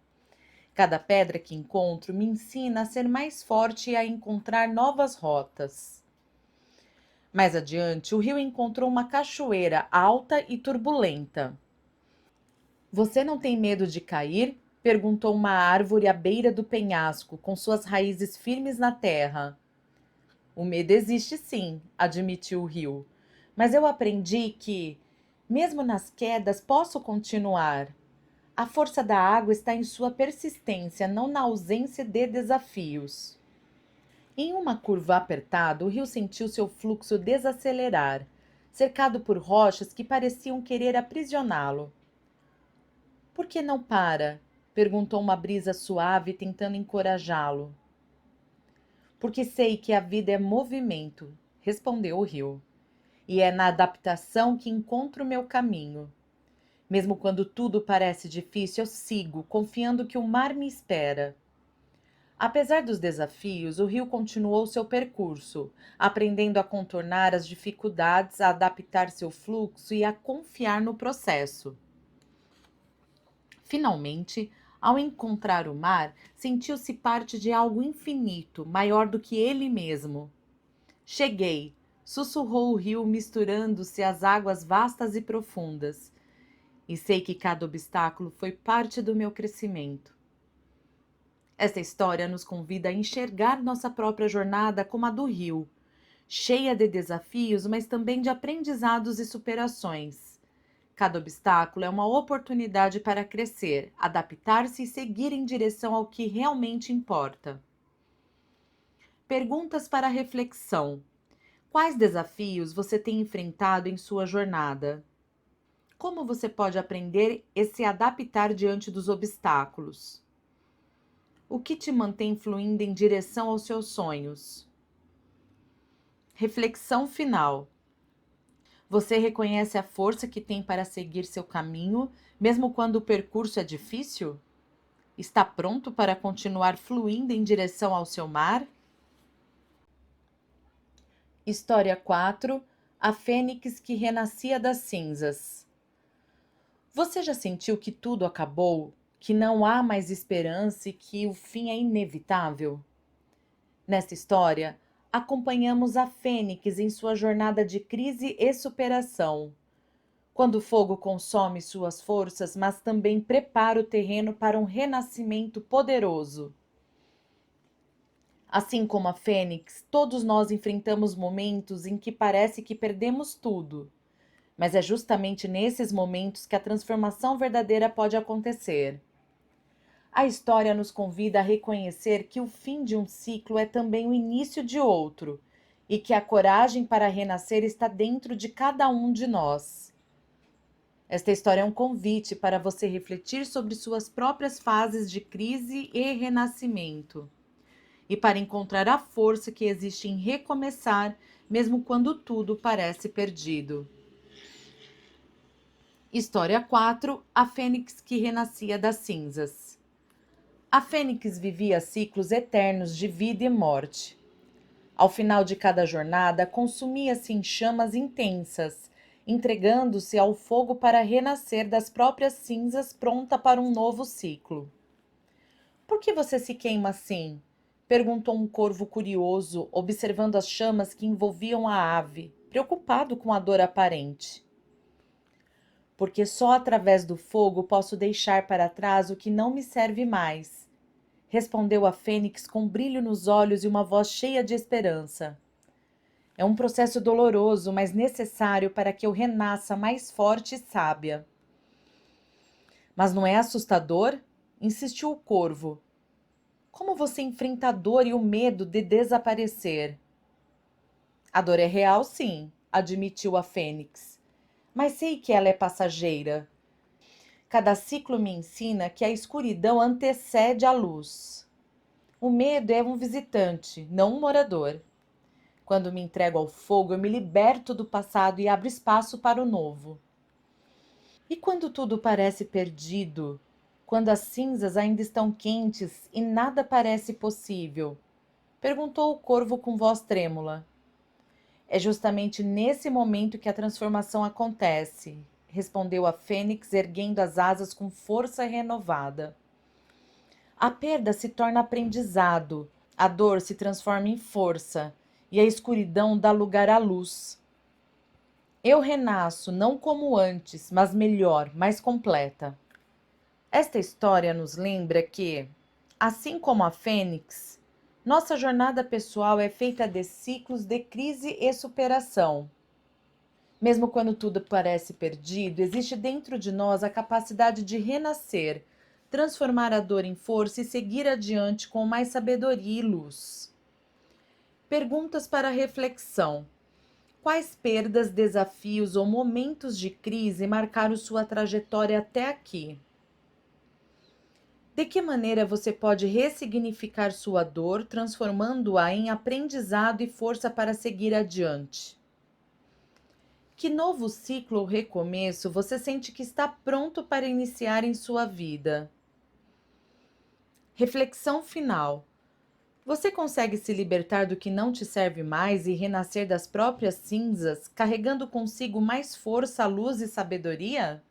Cada pedra que encontro me ensina a ser mais forte e a encontrar novas rotas. Mais adiante, o rio encontrou uma cachoeira alta e turbulenta. Você não tem medo de cair? Perguntou uma árvore à beira do penhasco, com suas raízes firmes na terra. O medo existe sim, admitiu o rio. Mas eu aprendi que, mesmo nas quedas, posso continuar. A força da água está em sua persistência, não na ausência de desafios. Em uma curva apertada, o rio sentiu seu fluxo desacelerar, cercado por rochas que pareciam querer aprisioná-lo. Por que não para? Perguntou uma brisa suave, tentando encorajá-lo. Porque sei que a vida é movimento, respondeu o rio. E é na adaptação que encontro o meu caminho. Mesmo quando tudo parece difícil, eu sigo, confiando que o mar me espera. Apesar dos desafios, o rio continuou seu percurso, aprendendo a contornar as dificuldades, a adaptar seu fluxo e a confiar no processo. Finalmente, ao encontrar o mar, sentiu-se parte de algo infinito, maior do que ele mesmo. Cheguei, sussurrou o rio, misturando-se às águas vastas e profundas. E sei que cada obstáculo foi parte do meu crescimento. Esta história nos convida a enxergar nossa própria jornada como a do rio, cheia de desafios, mas também de aprendizados e superações. Cada obstáculo é uma oportunidade para crescer, adaptar-se e seguir em direção ao que realmente importa. Perguntas para reflexão. Quais desafios você tem enfrentado em sua jornada? Como você pode aprender e se adaptar diante dos obstáculos? O que te mantém fluindo em direção aos seus sonhos? Reflexão final. Você reconhece a força que tem para seguir seu caminho, mesmo quando o percurso é difícil? Está pronto para continuar fluindo em direção ao seu mar? História 4: A fênix que renascia das cinzas. Você já sentiu que tudo acabou, que não há mais esperança e que o fim é inevitável? Nesta história, acompanhamos a fênix em sua jornada de crise e superação. Quando o fogo consome suas forças, mas também prepara o terreno para um renascimento poderoso. Assim como a fênix, todos nós enfrentamos momentos em que parece que perdemos tudo. Mas é justamente nesses momentos que a transformação verdadeira pode acontecer. A história nos convida a reconhecer que o fim de um ciclo é também o início de outro, e que a coragem para renascer está dentro de cada um de nós. Esta história é um convite para você refletir sobre suas próprias fases de crise e renascimento, e para encontrar a força que existe em recomeçar, mesmo quando tudo parece perdido. História 4: A fênix que renascia das cinzas. A fênix vivia ciclos eternos de vida e morte. Ao final de cada jornada, consumia-se em chamas intensas, entregando-se ao fogo para renascer das próprias cinzas, pronta para um novo ciclo. Por que você se queima assim? Perguntou um corvo curioso, observando as chamas que envolviam a ave, preocupado com a dor aparente. porque só através do fogo posso deixar para trás o que não me serve mais. Respondeu a fênix com brilho nos olhos e uma voz cheia de esperança. É um processo doloroso, mas necessário para que eu renasça mais forte e sábia. Mas não é assustador? Insistiu o corvo. Como você enfrenta a dor e o medo de desaparecer? A dor é real, sim, admitiu a fênix. Mas sei que ela é passageira. Cada ciclo me ensina que a escuridão antecede a luz. O medo é um visitante, não um morador. Quando me entrego ao fogo, eu me liberto do passado e abro espaço para o novo. E quando tudo parece perdido, quando as cinzas ainda estão quentes e nada parece possível? Perguntou o corvo com voz trêmula. É justamente nesse momento que a transformação acontece, respondeu a fênix, erguendo as asas com força renovada. A perda se torna aprendizado, a dor se transforma em força e a escuridão dá lugar à luz. Eu renasço não como antes, mas melhor, mais completa. Esta história nos lembra que, assim como a fênix, nossa jornada pessoal é feita de ciclos de crise e superação. Mesmo quando tudo parece perdido, existe dentro de nós a capacidade de renascer, transformar a dor em força e seguir adiante com mais sabedoria e luz. Perguntas para reflexão. Quais perdas, desafios ou momentos de crise marcaram sua trajetória até aqui? De que maneira você pode ressignificar sua dor, transformando-a em aprendizado e força para seguir adiante? Que novo ciclo ou recomeço você sente que está pronto para iniciar em sua vida? Reflexão final. Você consegue se libertar do que não te serve mais e renascer das próprias cinzas, carregando consigo mais força, luz e sabedoria?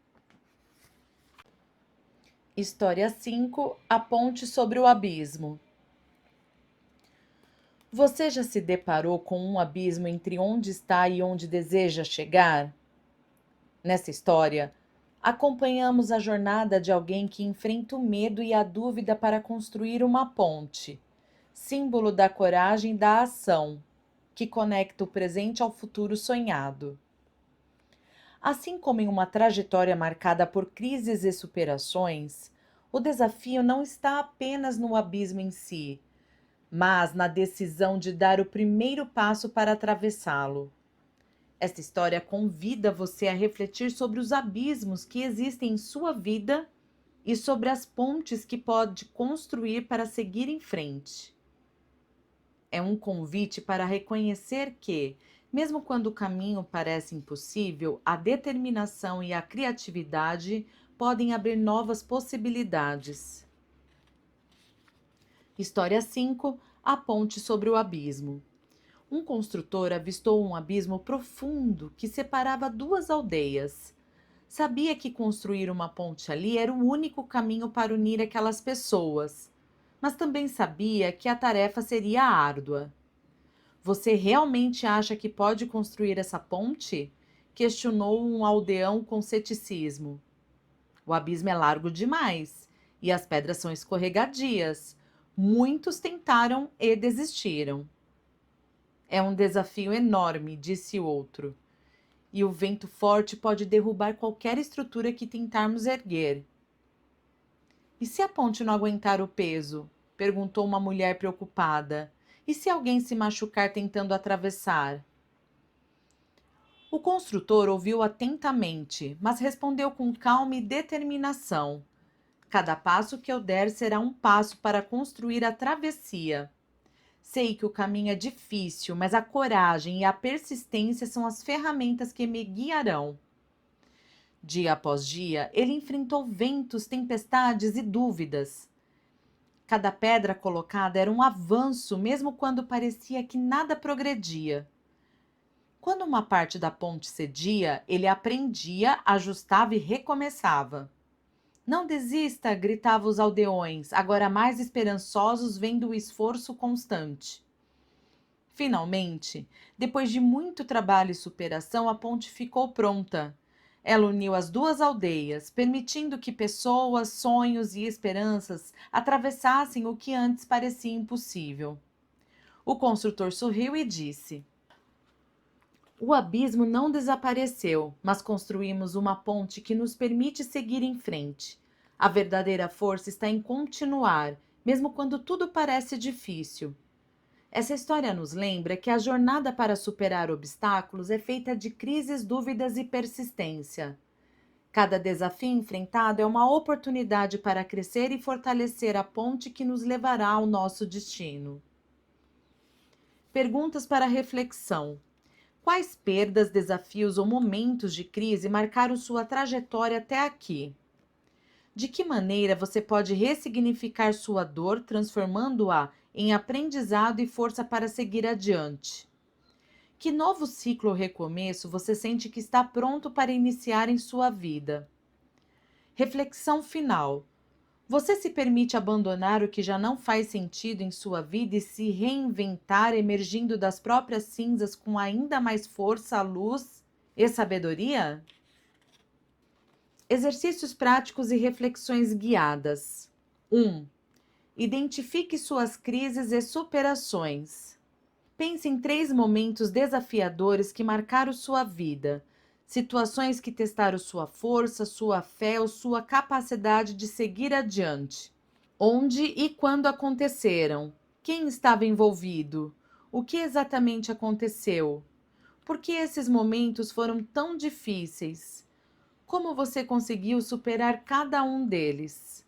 História 5. A ponte sobre o abismo. Você já se deparou com um abismo entre onde está e onde deseja chegar? Nessa história, acompanhamos a jornada de alguém que enfrenta o medo e a dúvida para construir uma ponte, símbolo da coragem e da ação, que conecta o presente ao futuro sonhado. Assim como em uma trajetória marcada por crises e superações, o desafio não está apenas no abismo em si, mas na decisão de dar o primeiro passo para atravessá-lo. Esta história convida você a refletir sobre os abismos que existem em sua vida e sobre as pontes que pode construir para seguir em frente. É um convite para reconhecer que, mesmo quando o caminho parece impossível, a determinação e a criatividade podem abrir novas possibilidades. História 5. A ponte sobre o abismo. Um construtor avistou um abismo profundo que separava duas aldeias. Sabia que construir uma ponte ali era o único caminho para unir aquelas pessoas, mas também sabia que a tarefa seria árdua. Você realmente acha que pode construir essa ponte? Questionou um aldeão com ceticismo. O abismo é largo demais e as pedras são escorregadias. Muitos tentaram e desistiram. É um desafio enorme, disse o outro. E o vento forte pode derrubar qualquer estrutura que tentarmos erguer. E se a ponte não aguentar o peso? Perguntou uma mulher preocupada. E se alguém se machucar tentando atravessar? O construtor ouviu atentamente, mas respondeu com calma e determinação. Cada passo que eu der será um passo para construir a travessia. Sei que o caminho é difícil, mas a coragem e a persistência são as ferramentas que me guiarão. Dia após dia, ele enfrentou ventos, tempestades e dúvidas. Cada pedra colocada era um avanço, mesmo quando parecia que nada progredia. Quando uma parte da ponte cedia, ele aprendia, ajustava e recomeçava. Não desista, gritavam os aldeões, agora mais esperançosos vendo o esforço constante. Finalmente, depois de muito trabalho e superação, a ponte ficou pronta. Ela uniu as duas aldeias, permitindo que pessoas, sonhos e esperanças atravessassem o que antes parecia impossível. O construtor sorriu e disse: O abismo não desapareceu, mas construímos uma ponte que nos permite seguir em frente. A verdadeira força está em continuar, mesmo quando tudo parece difícil. Essa história nos lembra que a jornada para superar obstáculos é feita de crises, dúvidas e persistência. Cada desafio enfrentado é uma oportunidade para crescer e fortalecer a ponte que nos levará ao nosso destino. Perguntas para reflexão. Quais perdas, desafios ou momentos de crise marcaram sua trajetória até aqui? De que maneira você pode ressignificar sua dor, transformando-a em aprendizado e força para seguir adiante? Que novo ciclo ou recomeço você sente que está pronto para iniciar em sua vida? Reflexão final. Você se permite abandonar o que já não faz sentido em sua vida e se reinventar, emergindo das próprias cinzas com ainda mais força, luz e sabedoria? Exercícios práticos e reflexões guiadas. 1. Identifique suas crises e superações. Pense em 3 momentos desafiadores que marcaram sua vida. Situações que testaram sua força, sua fé ou sua capacidade de seguir adiante. Onde e quando aconteceram? Quem estava envolvido? O que exatamente aconteceu? Por que esses momentos foram tão difíceis? Como você conseguiu superar cada um deles?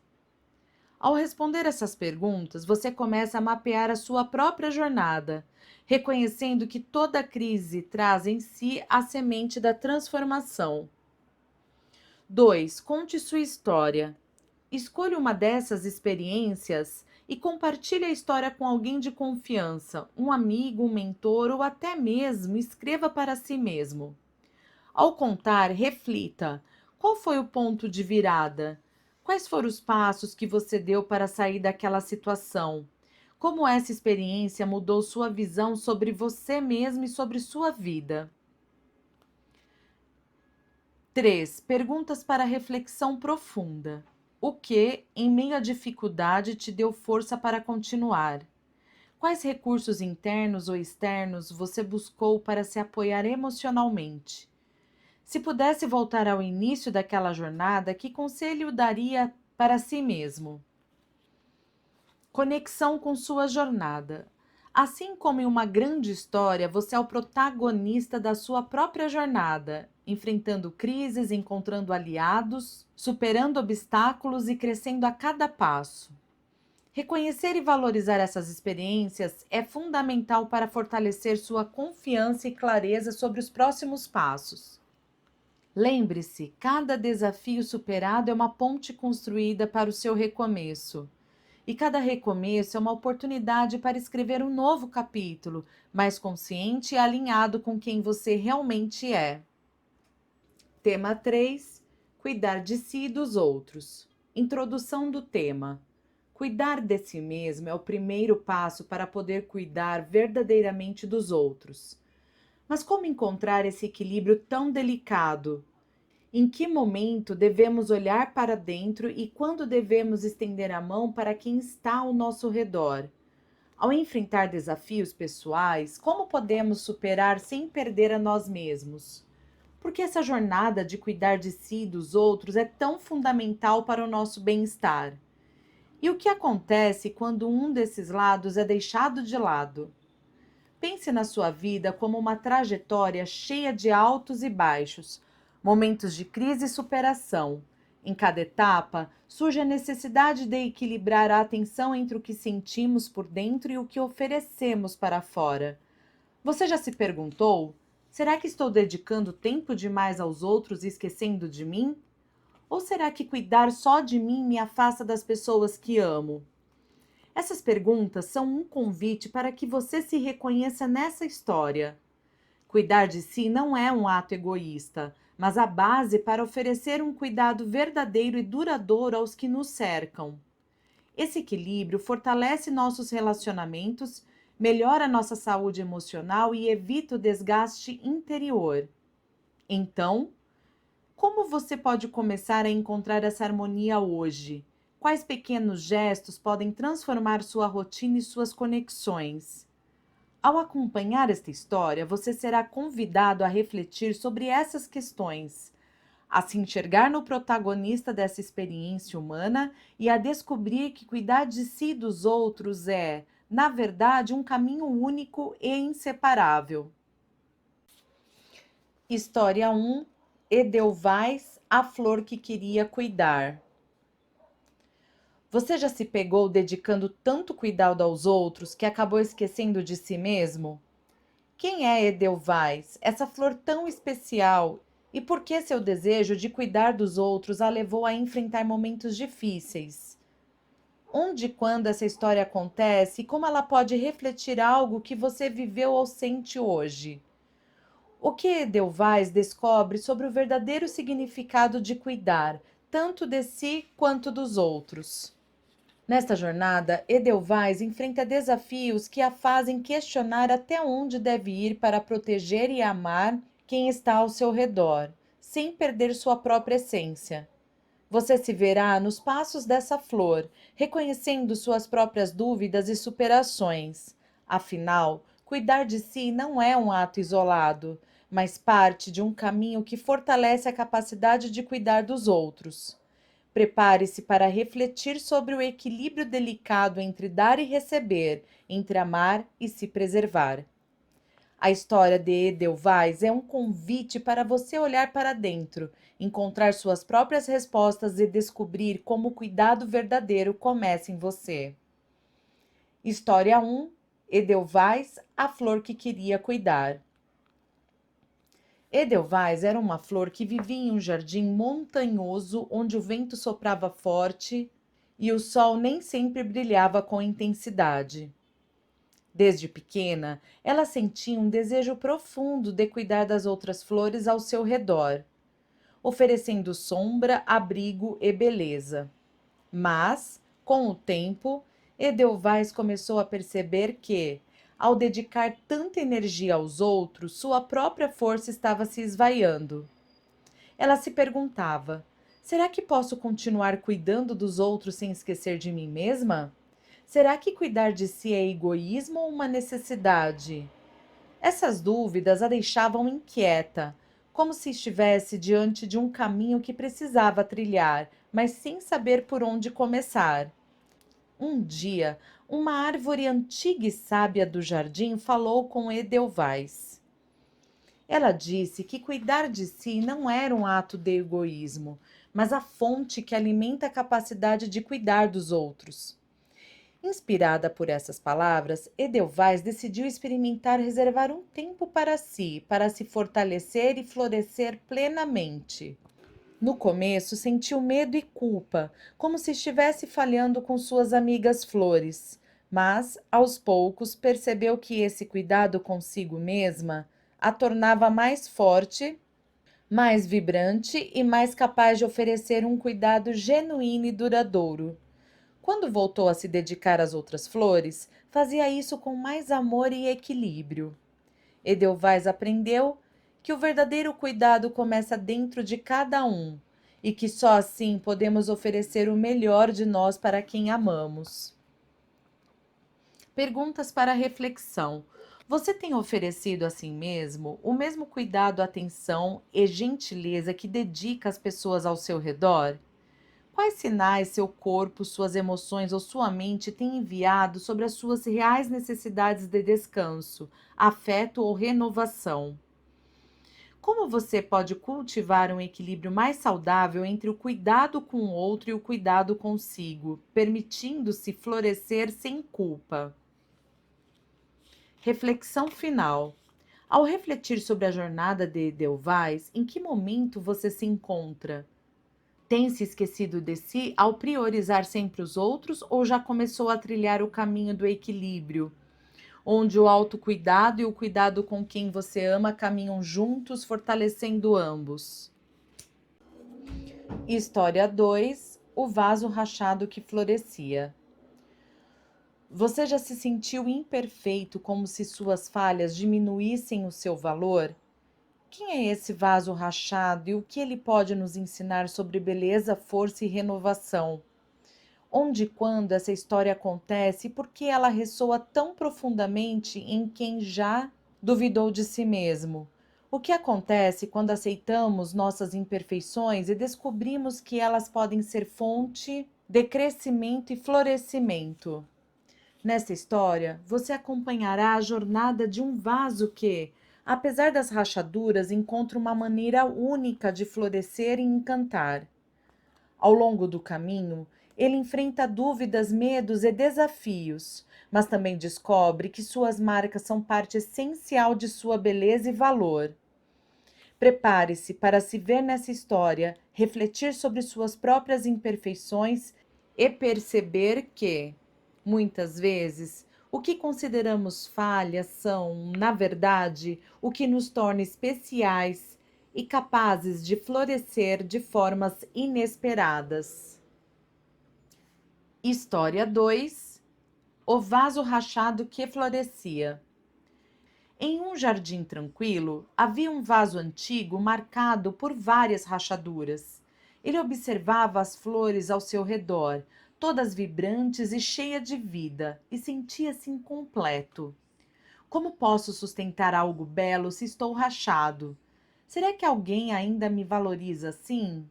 Ao responder essas perguntas, você começa a mapear a sua própria jornada, reconhecendo que toda crise traz em si a semente da transformação. 2. Conte sua história. Escolha uma dessas experiências e compartilhe a história com alguém de confiança, um amigo, um mentor ou até mesmo escreva para si mesmo. Ao contar, reflita: qual foi o ponto de virada? Quais foram os passos que você deu para sair daquela situação? Como essa experiência mudou sua visão sobre você mesmo e sobre sua vida? 3. Perguntas para reflexão profunda. O que, em meio à dificuldade, te deu força para continuar? Quais recursos internos ou externos você buscou para se apoiar emocionalmente? Se pudesse voltar ao início daquela jornada, que conselho daria para si mesmo? Conexão com sua jornada. Assim como em uma grande história, você é o protagonista da sua própria jornada, enfrentando crises, encontrando aliados, superando obstáculos e crescendo a cada passo. Reconhecer e valorizar essas experiências é fundamental para fortalecer sua confiança e clareza sobre os próximos passos. Lembre-se, cada desafio superado é uma ponte construída para o seu recomeço. E cada recomeço é uma oportunidade para escrever um novo capítulo, mais consciente e alinhado com quem você realmente é. Tema 3: Cuidar de si e dos outros. Introdução do tema. Cuidar de si mesmo é o primeiro passo para poder cuidar verdadeiramente dos outros. Mas como encontrar esse equilíbrio tão delicado? Em que momento devemos olhar para dentro e quando devemos estender a mão para quem está ao nosso redor? Ao enfrentar desafios pessoais, como podemos superar sem perder a nós mesmos? Por que essa jornada de cuidar de si e dos outros é tão fundamental para o nosso bem-estar? E o que acontece quando um desses lados é deixado de lado? Pense na sua vida como uma trajetória cheia de altos e baixos, momentos de crise e superação. Em cada etapa, surge a necessidade de equilibrar a atenção entre o que sentimos por dentro e o que oferecemos para fora. Você já se perguntou: será que estou dedicando tempo demais aos outros e esquecendo de mim? Ou será que cuidar só de mim me afasta das pessoas que amo? Essas perguntas são um convite para que você se reconheça nessa história. Cuidar de si não é um ato egoísta, mas a base para oferecer um cuidado verdadeiro e duradouro aos que nos cercam. Esse equilíbrio fortalece nossos relacionamentos, melhora nossa saúde emocional e evita o desgaste interior. Então, Como você pode começar a encontrar essa harmonia hoje? Quais pequenos gestos podem transformar sua rotina e suas conexões? Ao acompanhar esta história, você será convidado a refletir sobre essas questões, a se enxergar no protagonista dessa experiência humana e a descobrir que cuidar de si e dos outros é, na verdade, um caminho único e inseparável. História 1: Edelweiss, a flor que queria cuidar. Você já se pegou dedicando tanto cuidado aos outros que acabou esquecendo de si mesmo? Quem é Edelweiss, essa flor tão especial, e por que seu desejo de cuidar dos outros a levou a enfrentar momentos difíceis? Onde e quando essa história acontece e como ela pode refletir algo que você viveu ou sente hoje? O que Edelweiss descobre sobre o verdadeiro significado de cuidar, tanto de si quanto dos outros? Nesta jornada, Edelweiss enfrenta desafios que a fazem questionar até onde deve ir para proteger e amar quem está ao seu redor, sem perder sua própria essência. Você se verá nos passos dessa flor, reconhecendo suas próprias dúvidas e superações. Afinal, cuidar de si não é um ato isolado, mas parte de um caminho que fortalece a capacidade de cuidar dos outros. Prepare-se para refletir sobre o equilíbrio delicado entre dar e receber, entre amar e se preservar. A história de Edelweiss é um convite para você olhar para dentro, encontrar suas próprias respostas e descobrir como o cuidado verdadeiro começa em você. História 1: Edelweiss, a flor que queria cuidar. Edelweiss era uma flor que vivia em um jardim montanhoso onde o vento soprava forte e o sol nem sempre brilhava com intensidade. Desde pequena, ela sentia um desejo profundo de cuidar das outras flores ao seu redor, oferecendo sombra, abrigo e beleza. Mas, com o tempo, Edelweiss começou a perceber que, ao dedicar tanta energia aos outros, sua própria força estava se esvaiando. Ela se perguntava: será que posso continuar cuidando dos outros sem esquecer de mim mesma? Será que cuidar de si é egoísmo ou uma necessidade? Essas dúvidas a deixavam inquieta, como se estivesse diante de um caminho que precisava trilhar, mas sem saber por onde começar. Um dia, uma árvore antiga e sábia do jardim falou com Edelweiss. Ela disse que cuidar de si não era um ato de egoísmo, mas a fonte que alimenta a capacidade de cuidar dos outros. Inspirada por essas palavras, Edelweiss decidiu experimentar reservar um tempo para si, para se fortalecer e florescer plenamente. No começo, sentiu medo e culpa, como se estivesse falhando com suas amigas flores, mas, aos poucos, percebeu que esse cuidado consigo mesma a tornava mais forte, mais vibrante e mais capaz de oferecer um cuidado genuíno e duradouro. Quando voltou a se dedicar às outras flores, fazia isso com mais amor e equilíbrio. Edelweiss aprendeu que o verdadeiro cuidado começa dentro de cada um e que só assim podemos oferecer o melhor de nós para quem amamos. Perguntas para reflexão. Você tem oferecido a si mesmo o mesmo cuidado, atenção e gentileza que dedica às pessoas ao seu redor? Quais sinais seu corpo, suas emoções ou sua mente têm enviado sobre as suas reais necessidades de descanso, afeto ou renovação? Como você pode cultivar um equilíbrio mais saudável entre o cuidado com o outro e o cuidado consigo, permitindo-se florescer sem culpa? Reflexão final. Ao refletir sobre a jornada de Edelweiss, em que momento você se encontra? Tem se esquecido de si ao priorizar sempre os outros ou já começou a trilhar o caminho do equilíbrio, onde o autocuidado e o cuidado com quem você ama caminham juntos, fortalecendo ambos? História 2: O vaso rachado que florescia. Você já se sentiu imperfeito, como se suas falhas diminuíssem o seu valor? Quem é esse vaso rachado e o que ele pode nos ensinar sobre beleza, força e renovação? Onde e quando essa história acontece e por que ela ressoa tão profundamente em quem já duvidou de si mesmo? O que acontece quando aceitamos nossas imperfeições e descobrimos que elas podem ser fonte de crescimento e florescimento? Nessa história, você acompanhará a jornada de um vaso que, apesar das rachaduras, encontra uma maneira única de florescer e encantar. Ao longo do caminho, ele enfrenta dúvidas, medos e desafios, mas também descobre que suas marcas são parte essencial de sua beleza e valor. Prepare-se para se ver nessa história, refletir sobre suas próprias imperfeições e perceber que, muitas vezes, o que consideramos falhas são, na verdade, o que nos torna especiais e capazes de florescer de formas inesperadas. História 2: O vaso rachado que florescia. Em um jardim tranquilo, havia um vaso antigo marcado por várias rachaduras. Ele observava as flores ao seu redor, todas vibrantes e cheias de vida, e sentia-se incompleto. Como posso sustentar algo belo se estou rachado? Será que alguém ainda me valoriza assim?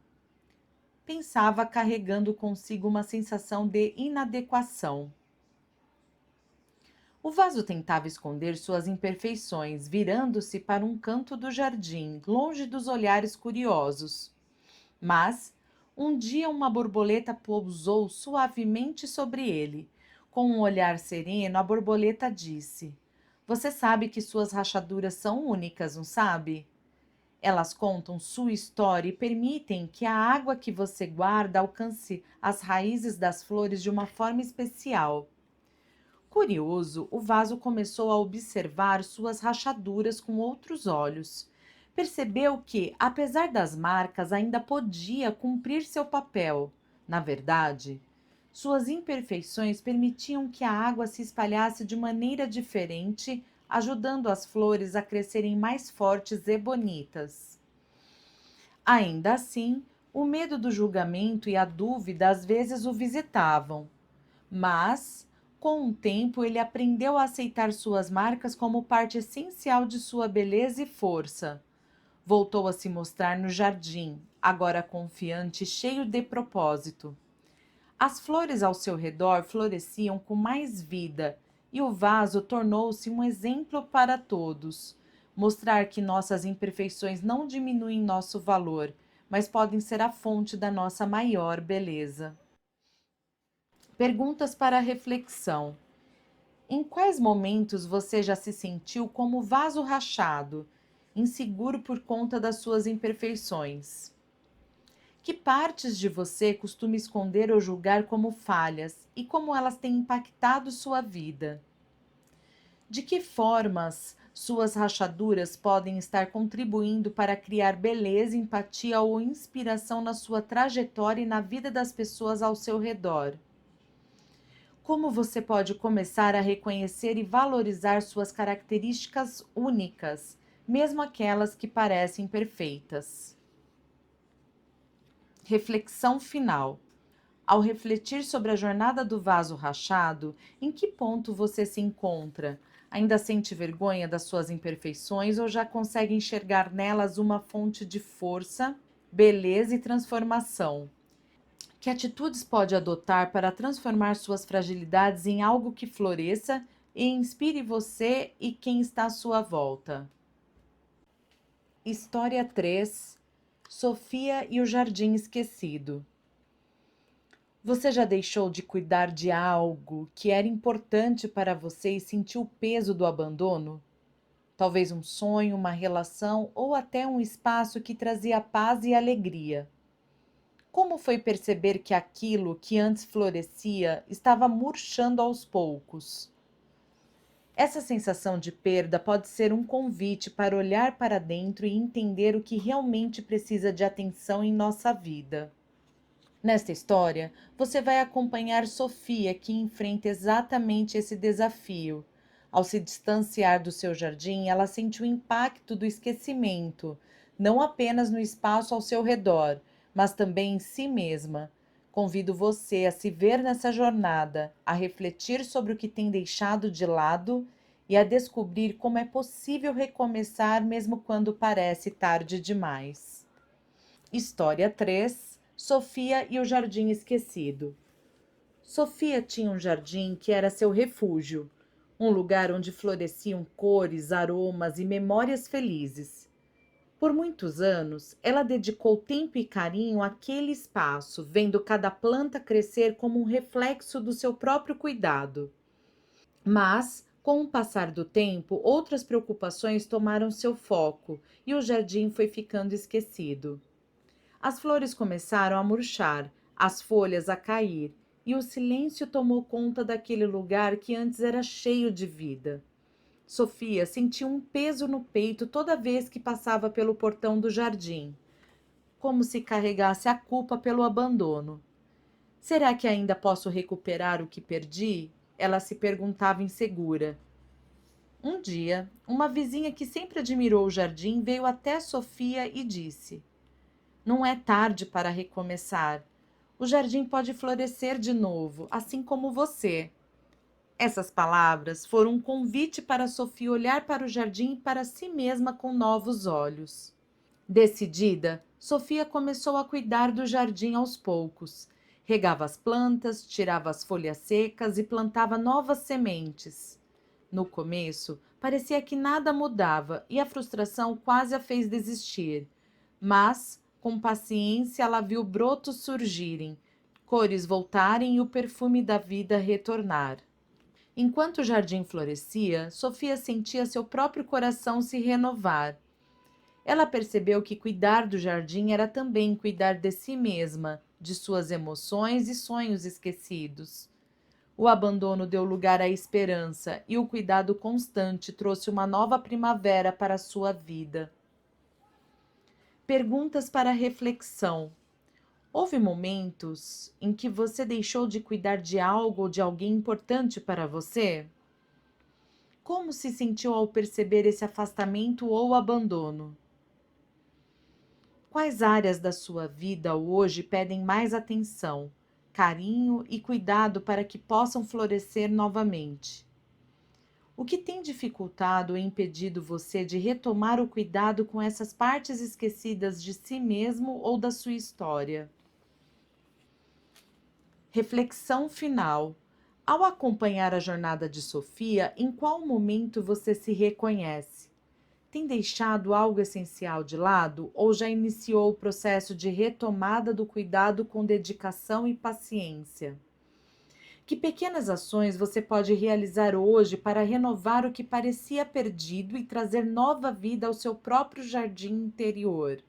Pensava, carregando consigo uma sensação de inadequação. O vaso tentava esconder suas imperfeições, virando-se para um canto do jardim, longe dos olhares curiosos. Mas, um dia uma borboleta pousou suavemente sobre ele. Com um olhar sereno, a borboleta disse: Você sabe que suas rachaduras são únicas, não sabe? Elas contam sua história e permitem que a água que você guarda alcance as raízes das flores de uma forma especial. Curioso, o vaso começou a observar suas rachaduras com outros olhos. Percebeu que, apesar das marcas, ainda podia cumprir seu papel. Na verdade, suas imperfeições permitiam que a água se espalhasse de maneira diferente, ajudando as flores a crescerem mais fortes e bonitas. Ainda assim, o medo do julgamento e a dúvida às vezes o visitavam. Mas, com o tempo, ele aprendeu a aceitar suas marcas como parte essencial de sua beleza e força. Voltou a se mostrar no jardim, agora confiante e cheio de propósito. As flores ao seu redor floresciam com mais vida e o vaso tornou-se um exemplo para todos. Mostrar que nossas imperfeições não diminuem nosso valor, mas podem ser a fonte da nossa maior beleza. Perguntas para reflexão. Em quais momentos você já se sentiu como vaso rachado, inseguro por conta das suas imperfeições? Que partes de você costuma esconder ou julgar como falhas e como elas têm impactado sua vida? De que formas suas rachaduras podem estar contribuindo para criar beleza, empatia ou inspiração na sua trajetória e na vida das pessoas ao seu redor? Como você pode começar a reconhecer e valorizar suas características únicas, mesmo aquelas que parecem perfeitas? Reflexão final. Ao refletir sobre a jornada do vaso rachado, em que ponto você se encontra? Ainda sente vergonha das suas imperfeições ou já consegue enxergar nelas uma fonte de força, beleza e transformação? Que atitudes pode adotar para transformar suas fragilidades em algo que floresça e inspire você e quem está à sua volta? História 3: Sofia e o Jardim Esquecido. Você já deixou de cuidar de algo que era importante para você e sentiu o peso do abandono? Talvez um sonho, uma relação ou até um espaço que trazia paz e alegria. Como foi perceber que aquilo que antes florescia estava murchando aos poucos? Essa sensação de perda pode ser um convite para olhar para dentro e entender o que realmente precisa de atenção em nossa vida. Nesta história, você vai acompanhar Sofia, que enfrenta exatamente esse desafio. Ao se distanciar do seu jardim, ela sente o impacto do esquecimento, não apenas no espaço ao seu redor, mas também em si mesma. Convido você a se ver nessa jornada, a refletir sobre o que tem deixado de lado e a descobrir como é possível recomeçar mesmo quando parece tarde demais. História 3: Sofia e o Jardim Esquecido. Sofia tinha um jardim que era seu refúgio, um lugar onde floresciam cores, aromas e memórias felizes. Por muitos anos, ela dedicou tempo e carinho àquele espaço, vendo cada planta crescer como um reflexo do seu próprio cuidado. Mas, com o passar do tempo, outras preocupações tomaram seu foco e o jardim foi ficando esquecido. As flores começaram a murchar, as folhas a cair, e o silêncio tomou conta daquele lugar que antes era cheio de vida. Sofia sentiu um peso no peito toda vez que passava pelo portão do jardim, como se carregasse a culpa pelo abandono. Será que ainda posso recuperar o que perdi? Ela se perguntava insegura. Um dia, uma vizinha que sempre admirou o jardim veio até Sofia e disse: Não é tarde para recomeçar. O jardim pode florescer de novo, assim como você. Essas palavras foram um convite para Sofia olhar para o jardim e para si mesma com novos olhos. Decidida, Sofia começou a cuidar do jardim aos poucos. Regava as plantas, tirava as folhas secas e plantava novas sementes. No começo, parecia que nada mudava e a frustração quase a fez desistir. Mas, com paciência, ela viu brotos surgirem, cores voltarem e o perfume da vida retornar. Enquanto o jardim florescia, Sofia sentia seu próprio coração se renovar. Ela percebeu que cuidar do jardim era também cuidar de si mesma, de suas emoções e sonhos esquecidos. O abandono deu lugar à esperança e o cuidado constante trouxe uma nova primavera para a sua vida. Perguntas para reflexão. Houve momentos em que você deixou de cuidar de algo ou de alguém importante para você? Como se sentiu ao perceber esse afastamento ou abandono? Quais áreas da sua vida hoje pedem mais atenção, carinho e cuidado para que possam florescer novamente? O que tem dificultado ou impedido você de retomar o cuidado com essas partes esquecidas de si mesmo ou da sua história? Reflexão final. Ao acompanhar a jornada de Sofia, em qual momento você se reconhece? Tem deixado algo essencial de lado ou já iniciou o processo de retomada do cuidado com dedicação e paciência? Que pequenas ações você pode realizar hoje para renovar o que parecia perdido e trazer nova vida ao seu próprio jardim interior?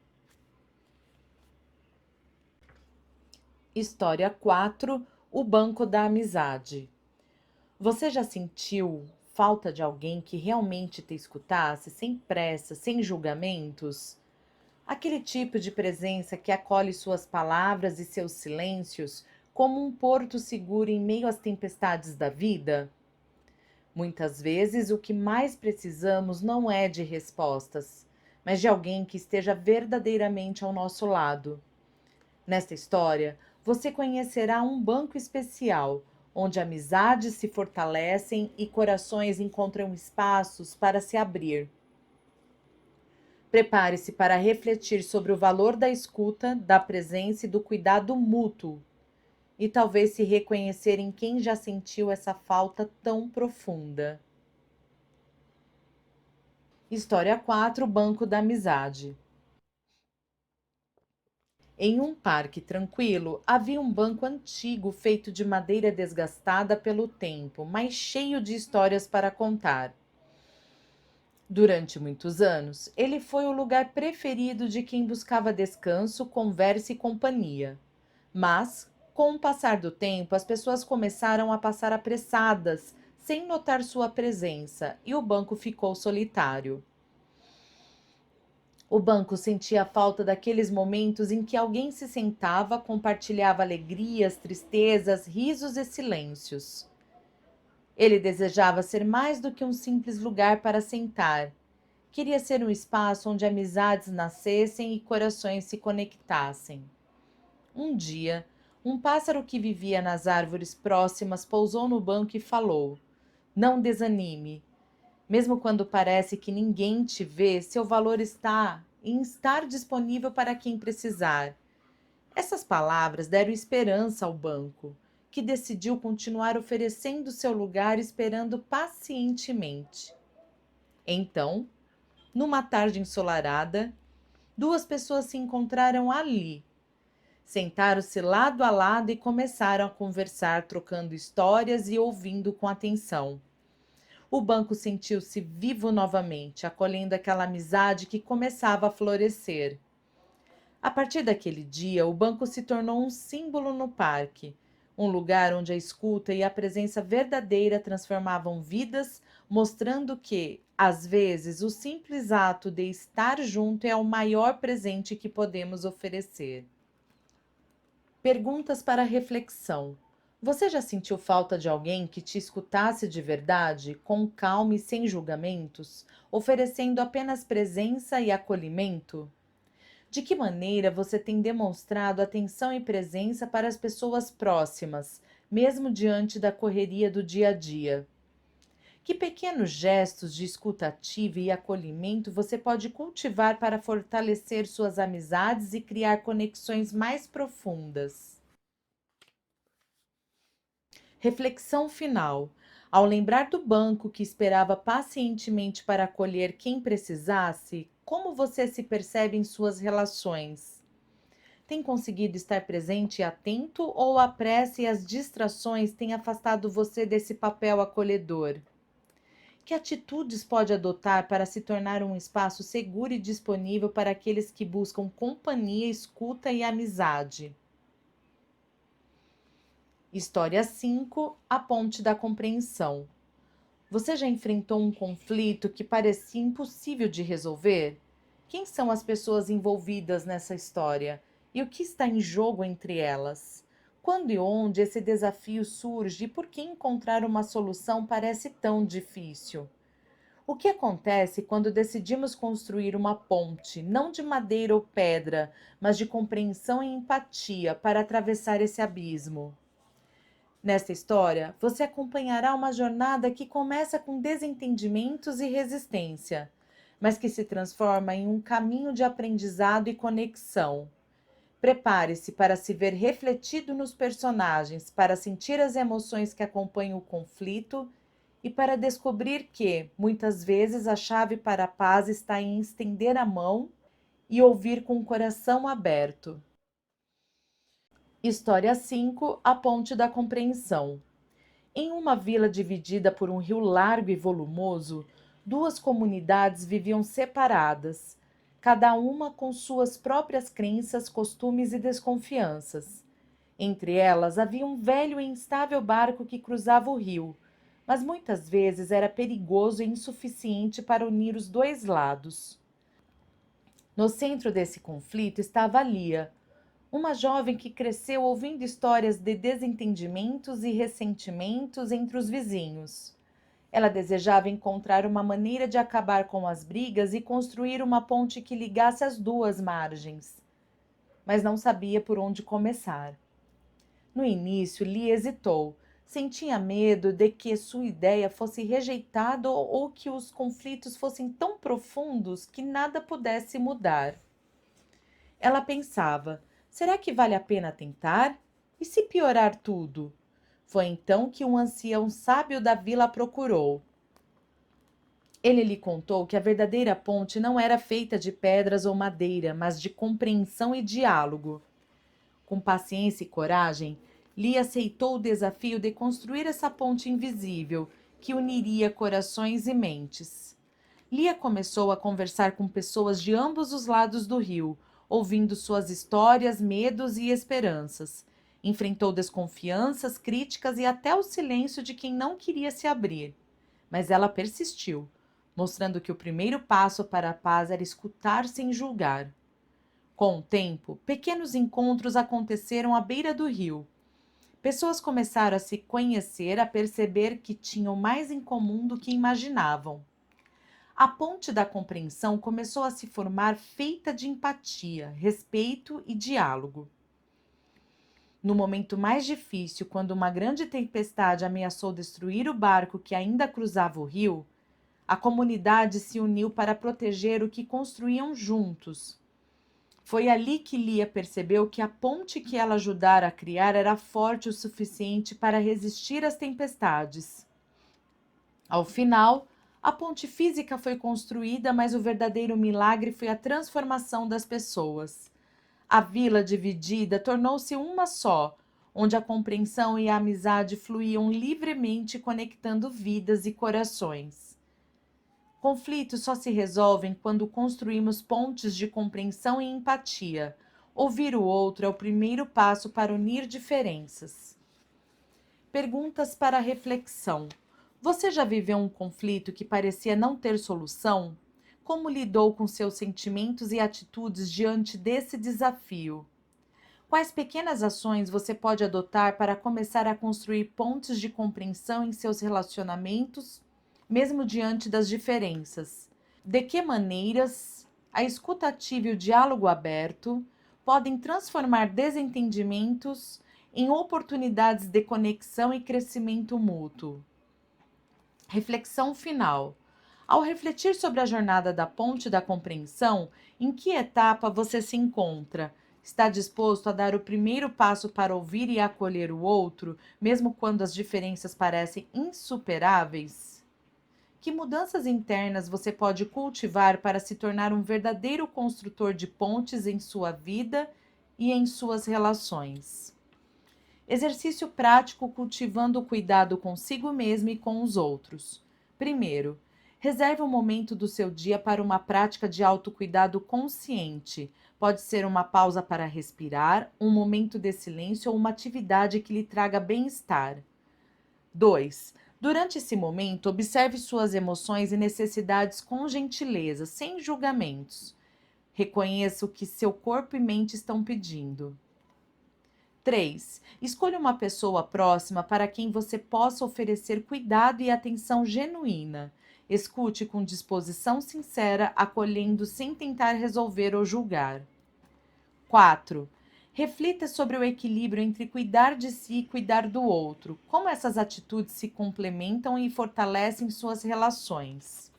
História 4: O Banco da Amizade. Você já sentiu falta de alguém que realmente te escutasse, sem pressa, sem julgamentos? Aquele tipo de presença que acolhe suas palavras e seus silêncios como um porto seguro em meio às tempestades da vida? Muitas vezes o que mais precisamos não é de respostas, mas de alguém que esteja verdadeiramente ao nosso lado. Nesta história, você conhecerá um banco especial, onde amizades se fortalecem e corações encontram espaços para se abrir. Prepare-se para refletir sobre o valor da escuta, da presença e do cuidado mútuo, e talvez se reconhecer em quem já sentiu essa falta tão profunda. História 4: Banco da Amizade. Em um parque tranquilo, havia um banco antigo feito de madeira desgastada pelo tempo, mas cheio de histórias para contar. Durante muitos anos, ele foi o lugar preferido de quem buscava descanso, conversa e companhia. Mas, com o passar do tempo, as pessoas começaram a passar apressadas, sem notar sua presença, e o banco ficou solitário. O banco sentia a falta daqueles momentos em que alguém se sentava, compartilhava alegrias, tristezas, risos e silêncios. Ele desejava ser mais do que um simples lugar para sentar. Queria ser um espaço onde amizades nascessem e corações se conectassem. Um dia, um pássaro que vivia nas árvores próximas pousou no banco e falou: Não desanime. Mesmo quando parece que ninguém te vê, seu valor está em estar disponível para quem precisar. Essas palavras deram esperança ao banco, que decidiu continuar oferecendo seu lugar esperando pacientemente. Então, numa tarde ensolarada, duas pessoas se encontraram ali. Sentaram-se lado a lado e começaram a conversar, trocando histórias e ouvindo com atenção. O banco sentiu-se vivo novamente, acolhendo aquela amizade que começava a florescer. A partir daquele dia, o banco se tornou um símbolo no parque, um lugar onde a escuta e a presença verdadeira transformavam vidas, mostrando que, às vezes, o simples ato de estar junto é o maior presente que podemos oferecer. Perguntas para reflexão. Você já sentiu falta de alguém que te escutasse de verdade, com calma e sem julgamentos, oferecendo apenas presença e acolhimento? De que maneira você tem demonstrado atenção e presença para as pessoas próximas, mesmo diante da correria do dia a dia? Que pequenos gestos de escuta ativa e acolhimento você pode cultivar para fortalecer suas amizades e criar conexões mais profundas? Reflexão final. Ao lembrar do banco que esperava pacientemente para acolher quem precisasse, como você se percebe em suas relações? Tem conseguido estar presente e atento ou a pressa e as distrações têm afastado você desse papel acolhedor? Que atitudes pode adotar para se tornar um espaço seguro e disponível para aqueles que buscam companhia, escuta e amizade? História 5: A ponte da compreensão. Você já enfrentou um conflito que parecia impossível de resolver? Quem são as pessoas envolvidas nessa história? E o que está em jogo entre elas? Quando e onde esse desafio surge e por que encontrar uma solução parece tão difícil? O que acontece quando decidimos construir uma ponte, não de madeira ou pedra, mas de compreensão e empatia para atravessar esse abismo? Nesta história, você acompanhará uma jornada que começa com desentendimentos e resistência, mas que se transforma em um caminho de aprendizado e conexão. Prepare-se para se ver refletido nos personagens, para sentir as emoções que acompanham o conflito e para descobrir que, muitas vezes, a chave para a paz está em estender a mão e ouvir com o coração aberto. História 5: A ponte da compreensão. Em uma vila dividida por um rio largo e volumoso, duas comunidades viviam separadas, cada uma com suas próprias crenças, costumes e desconfianças. Entre elas havia um velho e instável barco que cruzava o rio, mas muitas vezes era perigoso e insuficiente para unir os dois lados. No centro desse conflito estava Lia, uma jovem que cresceu ouvindo histórias de desentendimentos e ressentimentos entre os vizinhos. Ela desejava encontrar uma maneira de acabar com as brigas e construir uma ponte que ligasse as duas margens, mas não sabia por onde começar. No início, Lia hesitou. Sentia medo de que sua ideia fosse rejeitada ou que os conflitos fossem tão profundos que nada pudesse mudar. Ela pensava: será que vale a pena tentar? E se piorar tudo? Foi então que um ancião sábio da vila a procurou. Ele lhe contou que a verdadeira ponte não era feita de pedras ou madeira, mas de compreensão e diálogo. Com paciência e coragem, Lee aceitou o desafio de construir essa ponte invisível que uniria corações e mentes. Lia começou a conversar com pessoas de ambos os lados do rio, ouvindo suas histórias, medos e esperanças. Enfrentou desconfianças, críticas e até o silêncio de quem não queria se abrir. Mas ela persistiu, mostrando que o primeiro passo para a paz era escutar sem julgar. Com o tempo, pequenos encontros aconteceram à beira do rio. Pessoas começaram a se conhecer, a perceber que tinham mais em comum do que imaginavam. A ponte da compreensão começou a se formar feita de empatia, respeito e diálogo. No momento mais difícil, quando uma grande tempestade ameaçou destruir o barco que ainda cruzava o rio, a comunidade se uniu para proteger o que construíam juntos. Foi ali que Lia percebeu que a ponte que ela ajudara a criar era forte o suficiente para resistir às tempestades. Ao final, a ponte física foi construída, mas o verdadeiro milagre foi a transformação das pessoas. A vila dividida tornou-se uma só, onde a compreensão e a amizade fluíam livremente, conectando vidas e corações. Conflitos só se resolvem quando construímos pontes de compreensão e empatia. Ouvir o outro é o primeiro passo para unir diferenças. Perguntas para reflexão. Você já viveu um conflito que parecia não ter solução? Como lidou com seus sentimentos e atitudes diante desse desafio? Quais pequenas ações você pode adotar para começar a construir pontes de compreensão em seus relacionamentos, mesmo diante das diferenças? De que maneiras a escuta ativa e o diálogo aberto podem transformar desentendimentos em oportunidades de conexão e crescimento mútuo? Reflexão final. Ao refletir sobre a jornada da ponte da compreensão, em que etapa você se encontra? Está disposto a dar o primeiro passo para ouvir e acolher o outro, mesmo quando as diferenças parecem insuperáveis? Que mudanças internas você pode cultivar para se tornar um verdadeiro construtor de pontes em sua vida e em suas relações? Exercício prático cultivando o cuidado consigo mesmo e com os outros. Primeiro, reserve um momento do seu dia para uma prática de autocuidado consciente. Pode ser uma pausa para respirar, um momento de silêncio ou uma atividade que lhe traga bem-estar. 2. Durante esse momento, observe suas emoções e necessidades com gentileza, sem julgamentos. Reconheça o que seu corpo e mente estão pedindo. 3. Escolha uma pessoa próxima para quem você possa oferecer cuidado e atenção genuína. Escute com disposição sincera, acolhendo sem tentar resolver ou julgar. 4. Reflita sobre o equilíbrio entre cuidar de si e cuidar do outro. Como essas atitudes se complementam e fortalecem suas relações.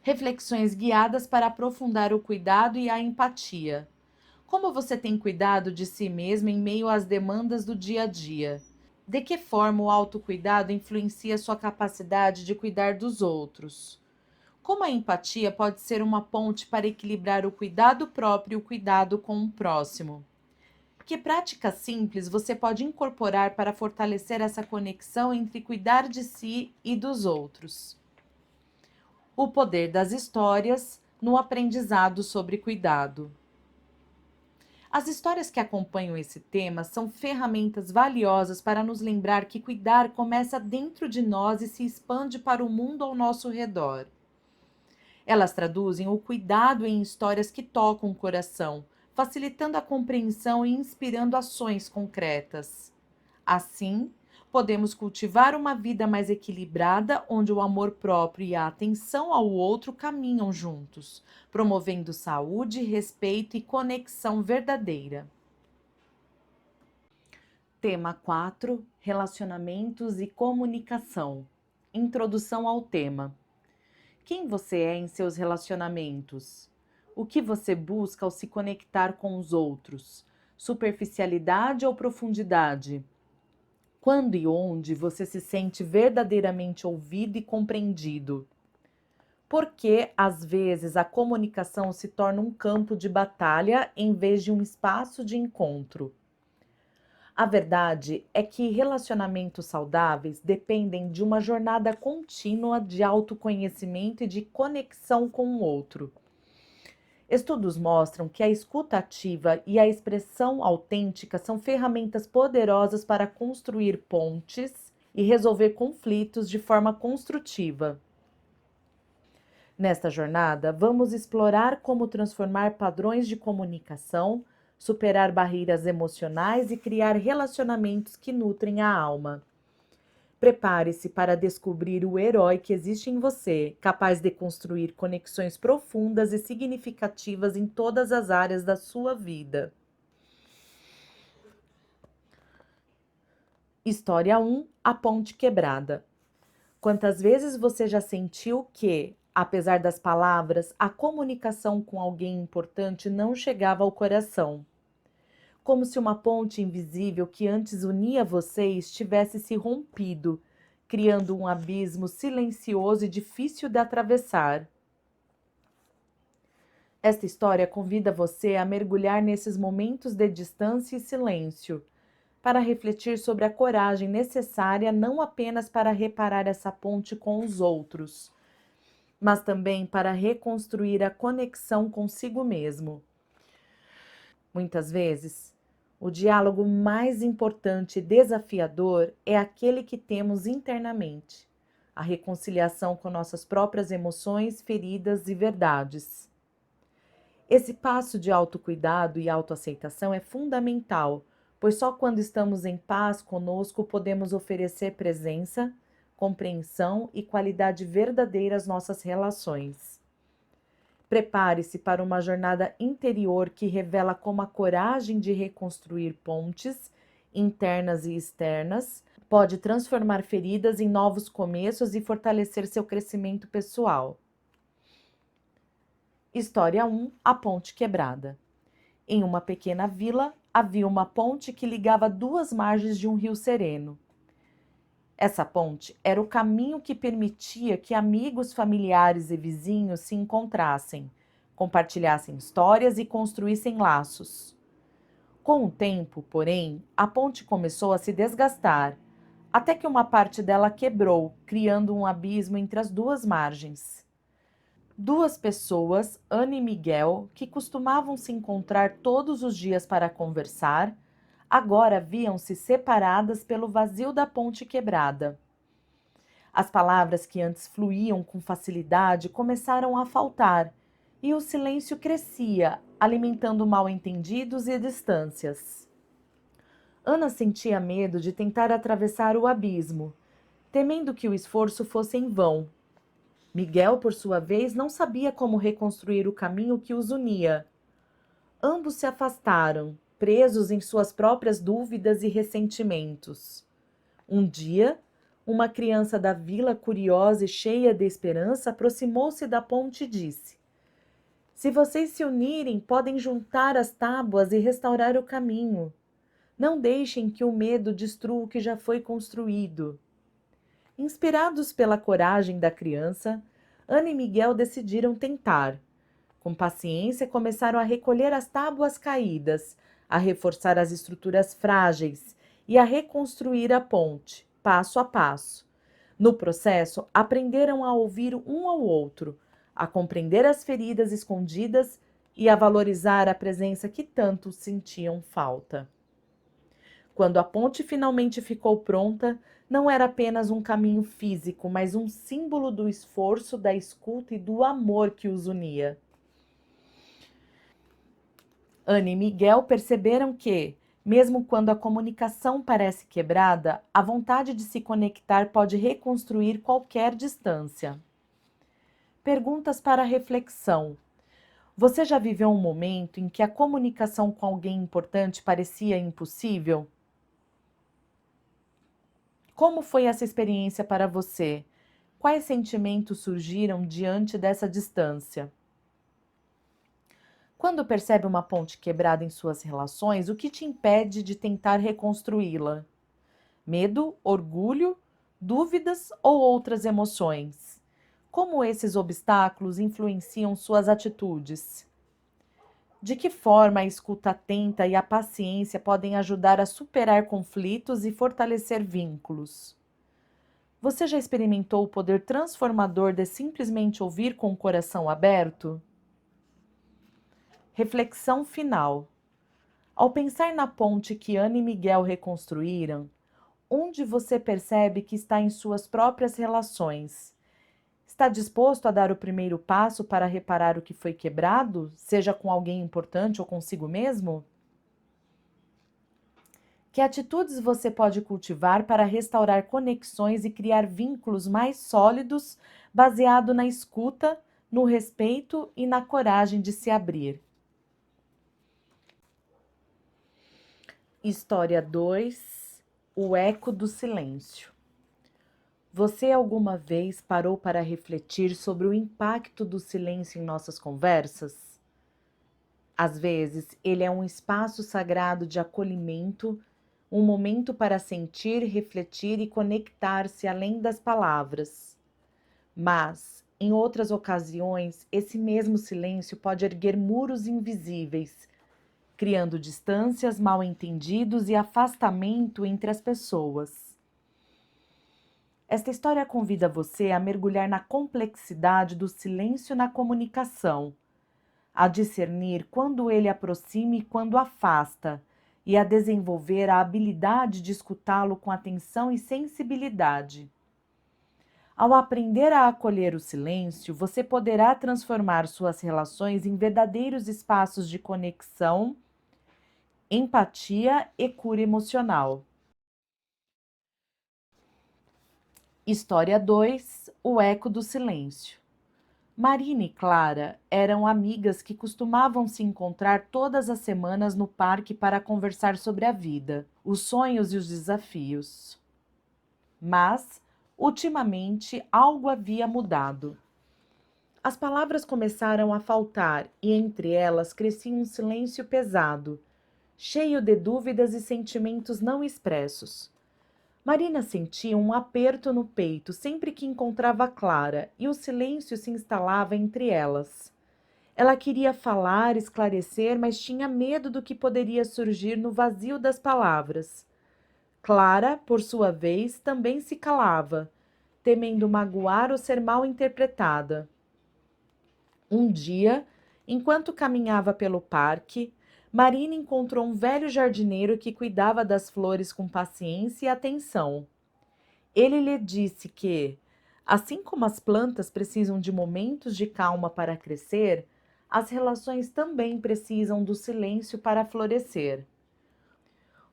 Reflexões guiadas para aprofundar o cuidado e a empatia. Como você tem cuidado de si mesmo em meio às demandas do dia a dia? De que forma o autocuidado influencia sua capacidade de cuidar dos outros? Como a empatia pode ser uma ponte para equilibrar o cuidado próprio e o cuidado com o próximo? Que práticas simples você pode incorporar para fortalecer essa conexão entre cuidar de si e dos outros? O poder das histórias no aprendizado sobre cuidado. As histórias que acompanham esse tema são ferramentas valiosas para nos lembrar que cuidar começa dentro de nós e se expande para o mundo ao nosso redor. Elas traduzem o cuidado em histórias que tocam o coração, facilitando a compreensão e inspirando ações concretas. Assim, podemos cultivar uma vida mais equilibrada, onde o amor próprio e a atenção ao outro caminham juntos, promovendo saúde, respeito e conexão verdadeira. Tema 4: Relacionamentos e comunicação. Introdução ao tema. Quem você é em seus relacionamentos? O que você busca ao se conectar com os outros? Superficialidade ou profundidade? Quando e onde você se sente verdadeiramente ouvido e compreendido? Por que, às vezes, a comunicação se torna um campo de batalha em vez de um espaço de encontro? A verdade é que relacionamentos saudáveis dependem de uma jornada contínua de autoconhecimento e de conexão com o outro. Estudos mostram que a escuta ativa e a expressão autêntica são ferramentas poderosas para construir pontes e resolver conflitos de forma construtiva. Nesta jornada, vamos explorar como transformar padrões de comunicação, superar barreiras emocionais e criar relacionamentos que nutrem a alma. Prepare-se para descobrir o herói que existe em você, capaz de construir conexões profundas e significativas em todas as áreas da sua vida. História 1: A ponte quebrada. Quantas vezes você já sentiu que, apesar das palavras, a comunicação com alguém importante não chegava ao coração? Como se uma ponte invisível que antes unia vocês tivesse se rompido, criando um abismo silencioso e difícil de atravessar. Esta história convida você a mergulhar nesses momentos de distância e silêncio, para refletir sobre a coragem necessária não apenas para reparar essa ponte com os outros, mas também para reconstruir a conexão consigo mesmo. Muitas vezes, o diálogo mais importante e desafiador é aquele que temos internamente, a reconciliação com nossas próprias emoções, feridas e verdades. Esse passo de autocuidado e autoaceitação é fundamental, pois só quando estamos em paz conosco podemos oferecer presença, compreensão e qualidade verdadeira às nossas relações. Prepare-se para uma jornada interior que revela como a coragem de reconstruir pontes, internas e externas, pode transformar feridas em novos começos e fortalecer seu crescimento pessoal. História 1: A ponte quebrada. Em uma pequena vila, havia uma ponte que ligava duas margens de um rio sereno. Essa ponte era o caminho que permitia que amigos, familiares e vizinhos se encontrassem, compartilhassem histórias e construíssem laços. Com o tempo, porém, a ponte começou a se desgastar, até que uma parte dela quebrou, criando um abismo entre as duas margens. Duas pessoas, Ana e Miguel, que costumavam se encontrar todos os dias para conversar, agora viam-se separadas pelo vazio da ponte quebrada. As palavras que antes fluíam com facilidade começaram a faltar, e o silêncio crescia, alimentando mal-entendidos e distâncias. Ana sentia medo de tentar atravessar o abismo, temendo que o esforço fosse em vão. Miguel, por sua vez, não sabia como reconstruir o caminho que os unia. Ambos se afastaram, presos em suas próprias dúvidas e ressentimentos. Um dia, uma criança da vila, curiosa e cheia de esperança, aproximou-se da ponte e disse: "Se vocês se unirem, podem juntar as tábuas e restaurar o caminho. Não deixem que o medo destrua o que já foi construído." Inspirados pela coragem da criança, Ana e Miguel decidiram tentar. Com paciência, começaram a recolher as tábuas caídas, a reforçar as estruturas frágeis e a reconstruir a ponte, passo a passo. No processo, aprenderam a ouvir um ao outro, a compreender as feridas escondidas e a valorizar a presença que tanto sentiam falta. Quando a ponte finalmente ficou pronta, não era apenas um caminho físico, mas um símbolo do esforço, da escuta e do amor que os unia. Ana e Miguel perceberam que, mesmo quando a comunicação parece quebrada, a vontade de se conectar pode reconstruir qualquer distância. Perguntas para reflexão. Você já viveu um momento em que a comunicação com alguém importante parecia impossível? Como foi essa experiência para você? Quais sentimentos surgiram diante dessa distância? Quando percebe uma ponte quebrada em suas relações, o que te impede de tentar reconstruí-la? Medo, orgulho, dúvidas ou outras emoções? Como esses obstáculos influenciam suas atitudes? De que forma a escuta atenta e a paciência podem ajudar a superar conflitos e fortalecer vínculos? Você já experimentou o poder transformador de simplesmente ouvir com o coração aberto? Reflexão final. Ao pensar na ponte que Ana e Miguel reconstruíram, onde você percebe que está em suas próprias relações? Está disposto a dar o primeiro passo para reparar o que foi quebrado, seja com alguém importante ou consigo mesmo? Que atitudes você pode cultivar para restaurar conexões e criar vínculos mais sólidos, baseado na escuta, no respeito e na coragem de se abrir? História 2: O eco do silêncio. Você alguma vez parou para refletir sobre o impacto do silêncio em nossas conversas? Às vezes, ele é um espaço sagrado de acolhimento, um momento para sentir, refletir e conectar-se além das palavras. Mas, em outras ocasiões, esse mesmo silêncio pode erguer muros invisíveis, criando distâncias, mal-entendidos e afastamento entre as pessoas. Esta história convida você a mergulhar na complexidade do silêncio na comunicação, a discernir quando ele aproxima e quando afasta, e a desenvolver a habilidade de escutá-lo com atenção e sensibilidade. Ao aprender a acolher o silêncio, você poderá transformar suas relações em verdadeiros espaços de conexão, empatia e cura emocional. História 2: O eco do silêncio. Marina e Clara eram amigas que costumavam se encontrar todas as semanas no parque para conversar sobre a vida, os sonhos e os desafios. Mas, ultimamente, algo havia mudado. As palavras começaram a faltar e entre elas crescia um silêncio pesado, cheio de dúvidas e sentimentos não expressos. Marina sentia um aperto no peito sempre que encontrava Clara e o silêncio se instalava entre elas. Ela queria falar, esclarecer, mas tinha medo do que poderia surgir no vazio das palavras. Clara, por sua vez, também se calava, temendo magoar ou ser mal interpretada. Um dia, enquanto caminhava pelo parque, Marina encontrou um velho jardineiro que cuidava das flores com paciência e atenção. Ele lhe disse que, assim como as plantas precisam de momentos de calma para crescer, as relações também precisam do silêncio para florescer.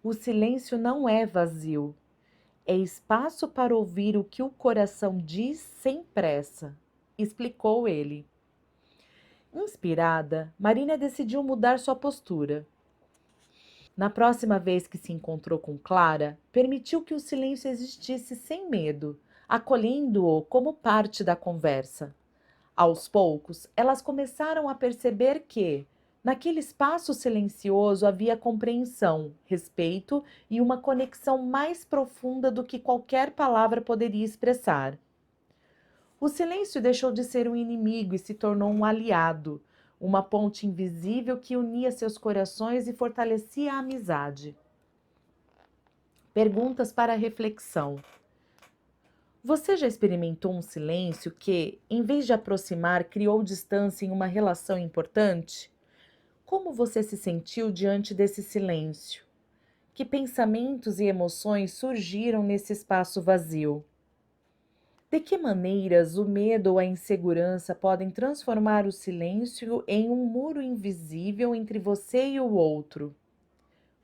O silêncio não é vazio, é espaço para ouvir o que o coração diz sem pressa, explicou ele. Inspirada, Marina decidiu mudar sua postura. Na próxima vez que se encontrou com Clara, permitiu que o silêncio existisse sem medo, acolhendo-o como parte da conversa. Aos poucos, elas começaram a perceber que, naquele espaço silencioso, havia compreensão, respeito e uma conexão mais profunda do que qualquer palavra poderia expressar. O silêncio deixou de ser um inimigo e se tornou um aliado, uma ponte invisível que unia seus corações e fortalecia a amizade. Perguntas para reflexão. Você já experimentou um silêncio que, em vez de aproximar, criou distância em uma relação importante? Como você se sentiu diante desse silêncio? Que pensamentos e emoções surgiram nesse espaço vazio? De que maneiras o medo ou a insegurança podem transformar o silêncio em um muro invisível entre você e o outro?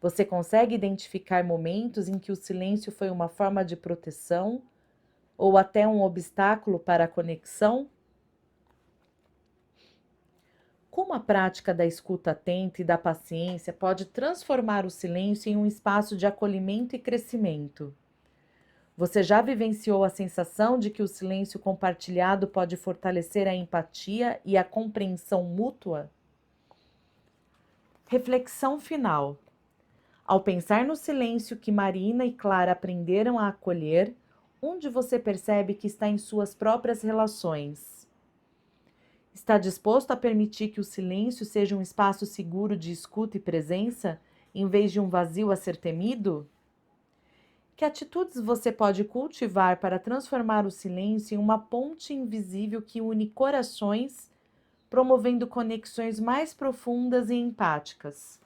Você consegue identificar momentos em que o silêncio foi uma forma de proteção ou até um obstáculo para a conexão? Como a prática da escuta atenta e da paciência pode transformar o silêncio em um espaço de acolhimento e crescimento? Você já vivenciou a sensação de que o silêncio compartilhado pode fortalecer a empatia e a compreensão mútua? Reflexão final. Ao pensar no silêncio que Marina e Clara aprenderam a acolher, onde você percebe que está em suas próprias relações? Está disposto a permitir que o silêncio seja um espaço seguro de escuta e presença, em vez de um vazio a ser temido? Que atitudes você pode cultivar para transformar o silêncio em uma ponte invisível que une corações, promovendo conexões mais profundas e empáticas?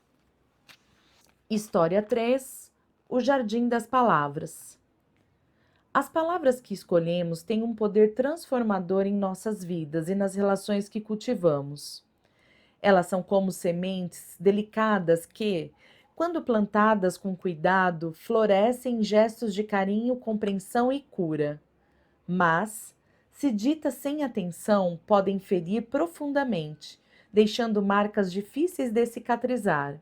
História 3: O Jardim das Palavras. As palavras que escolhemos têm um poder transformador em nossas vidas e nas relações que cultivamos. Elas são como sementes delicadas que, Quando plantadas com cuidado, florescem em gestos de carinho, compreensão e cura. Mas, se ditas sem atenção, podem ferir profundamente, deixando marcas difíceis de cicatrizar.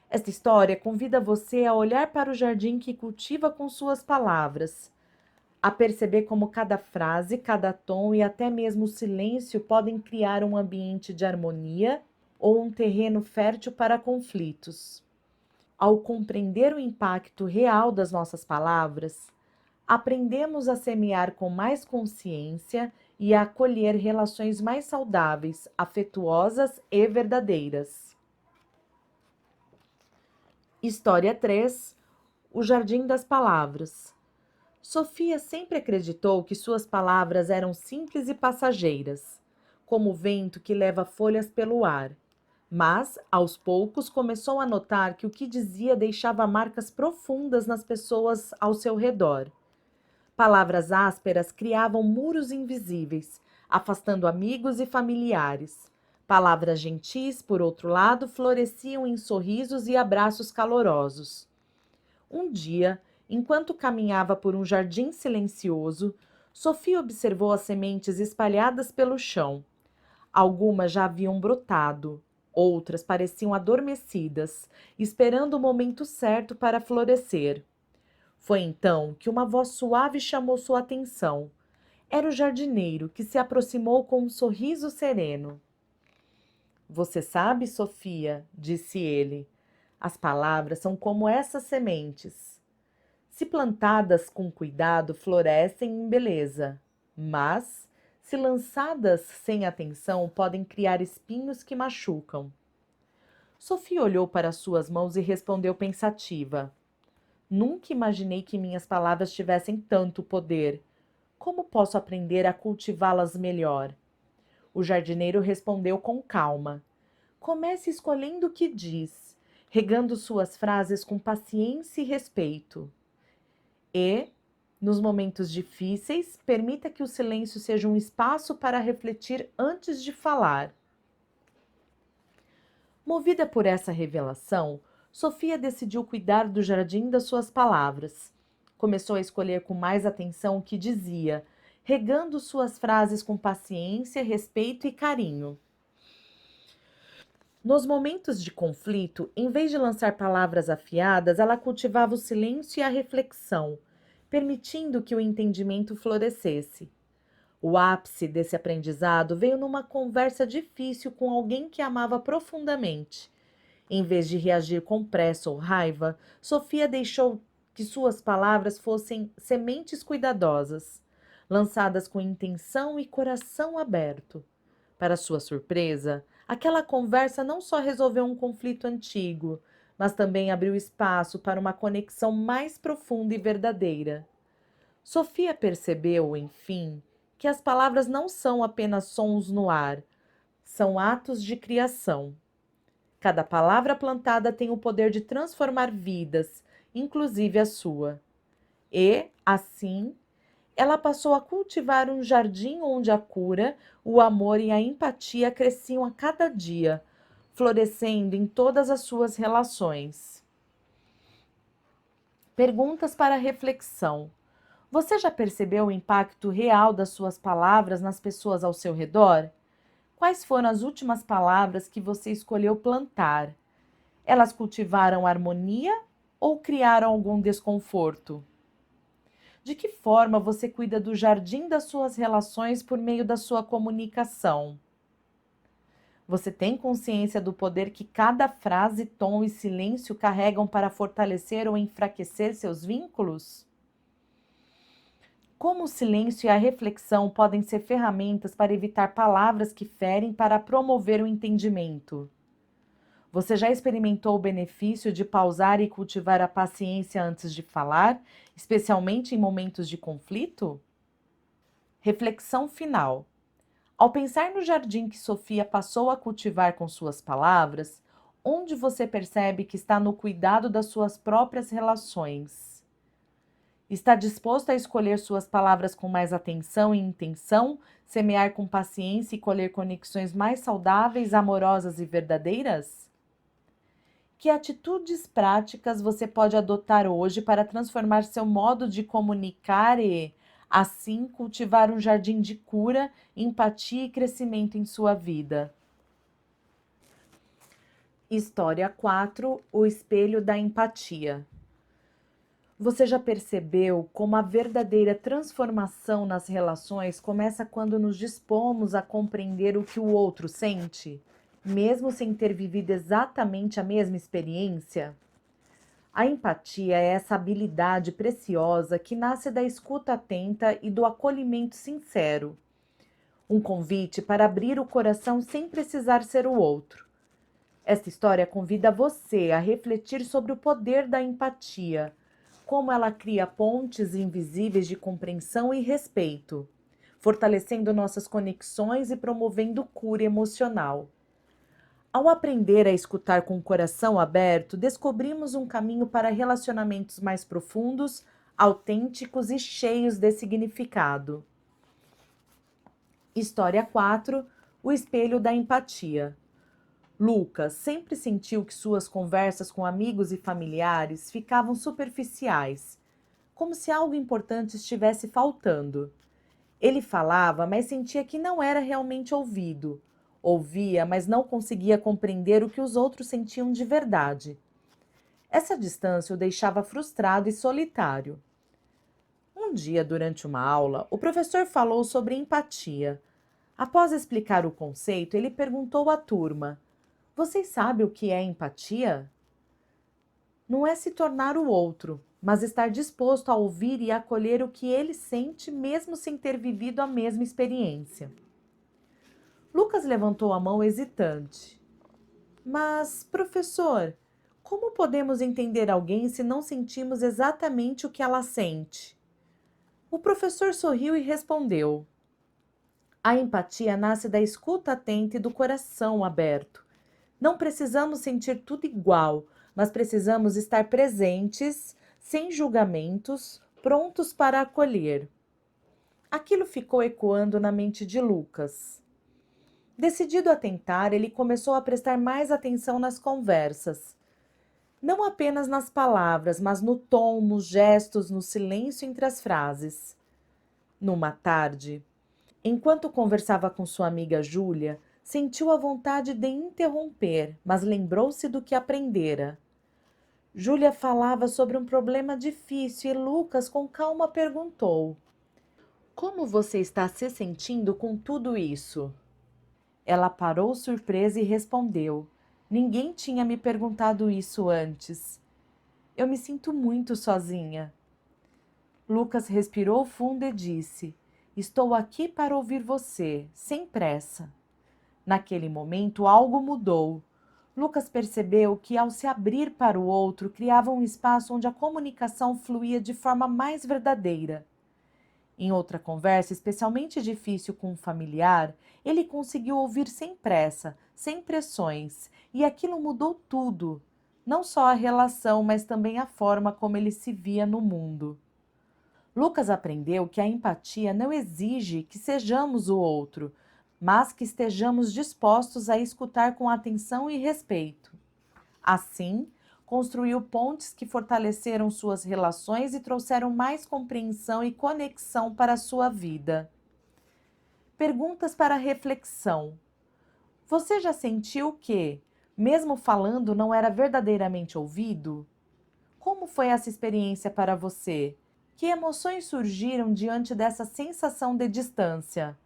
Esta história convida você a olhar para o jardim que cultiva com suas palavras, a perceber como cada frase, cada tom e até mesmo o silêncio podem criar um ambiente de harmonia ou um terreno fértil para conflitos. Ao compreender o impacto real das nossas palavras, aprendemos a semear com mais consciência e a acolher relações mais saudáveis, afetuosas e verdadeiras. História 3: O Jardim das Palavras. Sofia sempre acreditou que suas palavras eram simples e passageiras, como o vento que leva folhas pelo ar. Mas, aos poucos, começou a notar que o que dizia deixava marcas profundas nas pessoas ao seu redor. Palavras ásperas criavam muros invisíveis, afastando amigos e familiares. Palavras gentis, por outro lado, floresciam em sorrisos e abraços calorosos. Um dia, enquanto caminhava por um jardim silencioso, Sofia observou as sementes espalhadas pelo chão. Algumas já haviam brotado, outras pareciam adormecidas, esperando o momento certo para florescer. Foi então que uma voz suave chamou sua atenção. Era o jardineiro, que se aproximou com um sorriso sereno. Você sabe, Sofia, disse ele, as palavras são como essas sementes. Se plantadas com cuidado, florescem em beleza, mas, se lançadas sem atenção, podem criar espinhos que machucam. Sofia olhou para suas mãos e respondeu pensativa. Nunca imaginei que minhas palavras tivessem tanto poder. Como posso aprender a cultivá-las melhor? O jardineiro respondeu com calma. Comece escolhendo o que diz, regando suas frases com paciência e respeito. E, nos momentos difíceis, permita que o silêncio seja um espaço para refletir antes de falar. Movida por essa revelação, Sofia decidiu cuidar do jardim das suas palavras. Começou a escolher com mais atenção o que dizia, regando suas frases com paciência, respeito e carinho. Nos momentos de conflito, em vez de lançar palavras afiadas, ela cultivava o silêncio e a reflexão, permitindo que o entendimento florescesse. O ápice desse aprendizado veio numa conversa difícil com alguém que amava profundamente. Em vez de reagir com pressa ou raiva, Sofia deixou que suas palavras fossem sementes cuidadosas, lançadas com intenção e coração aberto. Para sua surpresa, aquela conversa não só resolveu um conflito antigo, mas também abriu espaço para uma conexão mais profunda e verdadeira. Sofia percebeu, enfim, que as palavras não são apenas sons no ar, são atos de criação. Cada palavra plantada tem o poder de transformar vidas, inclusive a sua. E, assim, ela passou a cultivar um jardim onde a cura, o amor e a empatia cresciam a cada dia, florescendo em todas as suas relações. Perguntas para reflexão. Você já percebeu o impacto real das suas palavras nas pessoas ao seu redor? Quais foram as últimas palavras que você escolheu plantar? Elas cultivaram harmonia ou criaram algum desconforto? De que forma você cuida do jardim das suas relações por meio da sua comunicação? Você tem consciência do poder que cada frase, tom e silêncio carregam para fortalecer ou enfraquecer seus vínculos? Como o silêncio e a reflexão podem ser ferramentas para evitar palavras que ferem para promover o entendimento? Você já experimentou o benefício de pausar e cultivar a paciência antes de falar, especialmente em momentos de conflito? Reflexão final. Ao pensar no jardim que Sofia passou a cultivar com suas palavras, onde você percebe que está no cuidado das suas próprias relações? Está disposto a escolher suas palavras com mais atenção e intenção, semear com paciência e colher conexões mais saudáveis, amorosas e verdadeiras? Que atitudes práticas você pode adotar hoje para transformar seu modo de comunicar e, assim, cultivar um jardim de cura, empatia e crescimento em sua vida? História 4: O espelho da empatia. Você já percebeu como a verdadeira transformação nas relações começa quando nos dispomos a compreender o que o outro sente, mesmo sem ter vivido exatamente a mesma experiência? A empatia é essa habilidade preciosa que nasce da escuta atenta e do acolhimento sincero. Um convite para abrir o coração sem precisar ser o outro. Esta história convida você a refletir sobre o poder da empatia, como ela cria pontes invisíveis de compreensão e respeito, fortalecendo nossas conexões e promovendo cura emocional. Ao aprender a escutar com o coração aberto, descobrimos um caminho para relacionamentos mais profundos, autênticos e cheios de significado. História 4: O espelho da empatia. Lucas sempre sentiu que suas conversas com amigos e familiares ficavam superficiais, como se algo importante estivesse faltando. Ele falava, mas sentia que não era realmente ouvido. Ouvia, mas não conseguia compreender o que os outros sentiam de verdade. Essa distância o deixava frustrado e solitário. Um dia, durante uma aula, o professor falou sobre empatia. Após explicar o conceito, ele perguntou à turma: Vocês sabem o que é empatia? Não é se tornar o outro, mas estar disposto a ouvir e acolher o que ele sente, mesmo sem ter vivido a mesma experiência. Lucas levantou a mão hesitante. Mas, professor, como podemos entender alguém se não sentimos exatamente o que ela sente? O professor sorriu e respondeu: A empatia nasce da escuta atenta e do coração aberto. Não precisamos sentir tudo igual, mas precisamos estar presentes, sem julgamentos, prontos para acolher. Aquilo ficou ecoando na mente de Lucas. Decidido a tentar, ele começou a prestar mais atenção nas conversas. Não apenas nas palavras, mas no tom, nos gestos, no silêncio entre as frases. Numa tarde, enquanto conversava com sua amiga Júlia, sentiu a vontade de interromper, mas lembrou-se do que aprendera. Júlia falava sobre um problema difícil e Lucas, com calma, perguntou: Como você está se sentindo com tudo isso? Ela parou surpresa e respondeu: Ninguém tinha me perguntado isso antes. Eu me sinto muito sozinha. Lucas respirou fundo e disse: Estou aqui para ouvir você, sem pressa. Naquele momento, algo mudou. Lucas percebeu que, ao se abrir para o outro, criava um espaço onde a comunicação fluía de forma mais verdadeira. Em outra conversa, especialmente difícil com um familiar, ele conseguiu ouvir sem pressa, sem pressões, e aquilo mudou tudo. Não só a relação, mas também a forma como ele se via no mundo. Lucas aprendeu que a empatia não exige que sejamos o outro, mas que estejamos dispostos a escutar com atenção e respeito. Assim, construiu pontes que fortaleceram suas relações e trouxeram mais compreensão e conexão para a sua vida. Perguntas para reflexão. Você já sentiu que, mesmo falando, não era verdadeiramente ouvido? Como foi essa experiência para você? Que emoções surgiram diante dessa sensação de distância?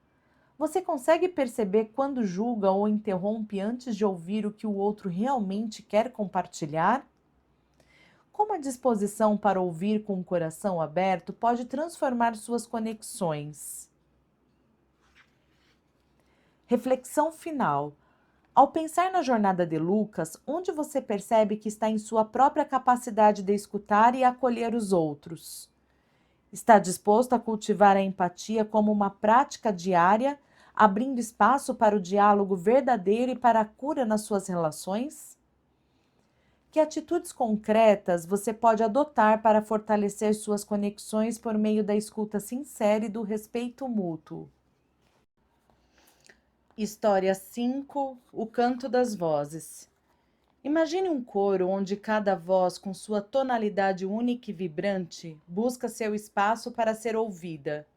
Você consegue perceber quando julga ou interrompe antes de ouvir o que o outro realmente quer compartilhar? Como a disposição para ouvir com o coração aberto pode transformar suas conexões? Reflexão final. Ao pensar na jornada de Lucas, onde você percebe que está em sua própria capacidade de escutar e acolher os outros? Está disposto a cultivar a empatia como uma prática diária, abrindo espaço para o diálogo verdadeiro e para a cura nas suas relações? Que atitudes concretas você pode adotar para fortalecer suas conexões por meio da escuta sincera e do respeito mútuo? História 5: O canto das vozes. Imagine um coro onde cada voz, com sua tonalidade única e vibrante, busca seu espaço para ser ouvida.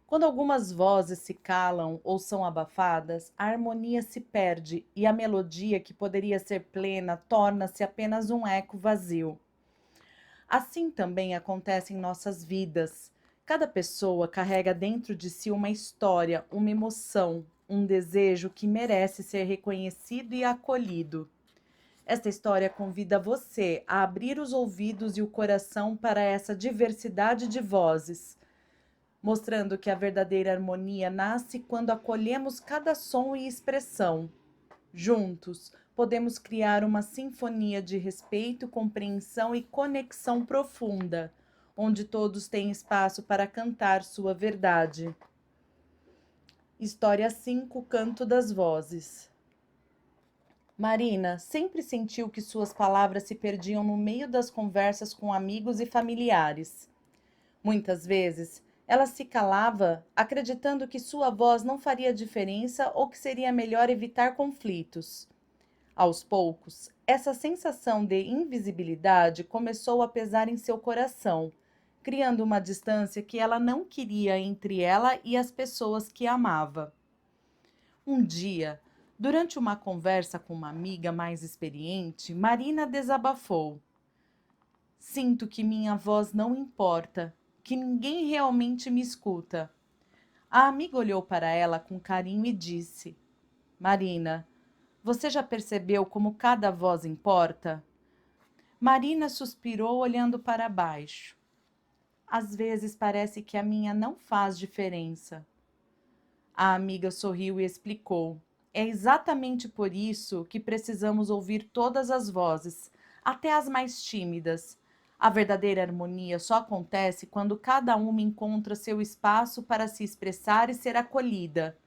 Quando algumas vozes se calam ou são abafadas, a harmonia se perde e a melodia, que poderia ser plena, torna-se apenas um eco vazio. Assim também acontece em nossas vidas. Cada pessoa carrega dentro de si uma história, uma emoção, um desejo que merece ser reconhecido e acolhido. Esta história convida você a abrir os ouvidos e o coração para essa diversidade de vozes, mostrando que a verdadeira harmonia nasce quando acolhemos cada som e expressão. Juntos, podemos criar uma sinfonia de respeito, compreensão e conexão profunda, onde todos têm espaço para cantar sua verdade. História 5: Canto das Vozes. Marina sempre sentiu que suas palavras se perdiam no meio das conversas com amigos e familiares. Muitas vezes, ela se calava, acreditando que sua voz não faria diferença ou que seria melhor evitar conflitos. Aos poucos, essa sensação de invisibilidade começou a pesar em seu coração, criando uma distância que ela não queria entre ela e as pessoas que amava. Um dia, durante uma conversa com uma amiga mais experiente, Marina desabafou: Sinto que minha voz não importa, que ninguém realmente me escuta. A amiga olhou para ela com carinho e disse: Marina, você já percebeu como cada voz importa? Marina suspirou, olhando para baixo. Às vezes parece que a minha não faz diferença. A amiga sorriu e explicou: É exatamente por isso que precisamos ouvir todas as vozes, até as mais tímidas. A verdadeira harmonia só acontece quando cada uma encontra seu espaço para se expressar e ser acolhida.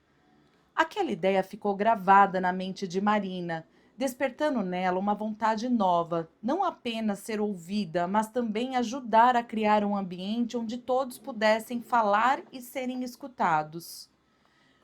Aquela ideia ficou gravada na mente de Marina, despertando nela uma vontade nova, não apenas ser ouvida, mas também ajudar a criar um ambiente onde todos pudessem falar e serem escutados.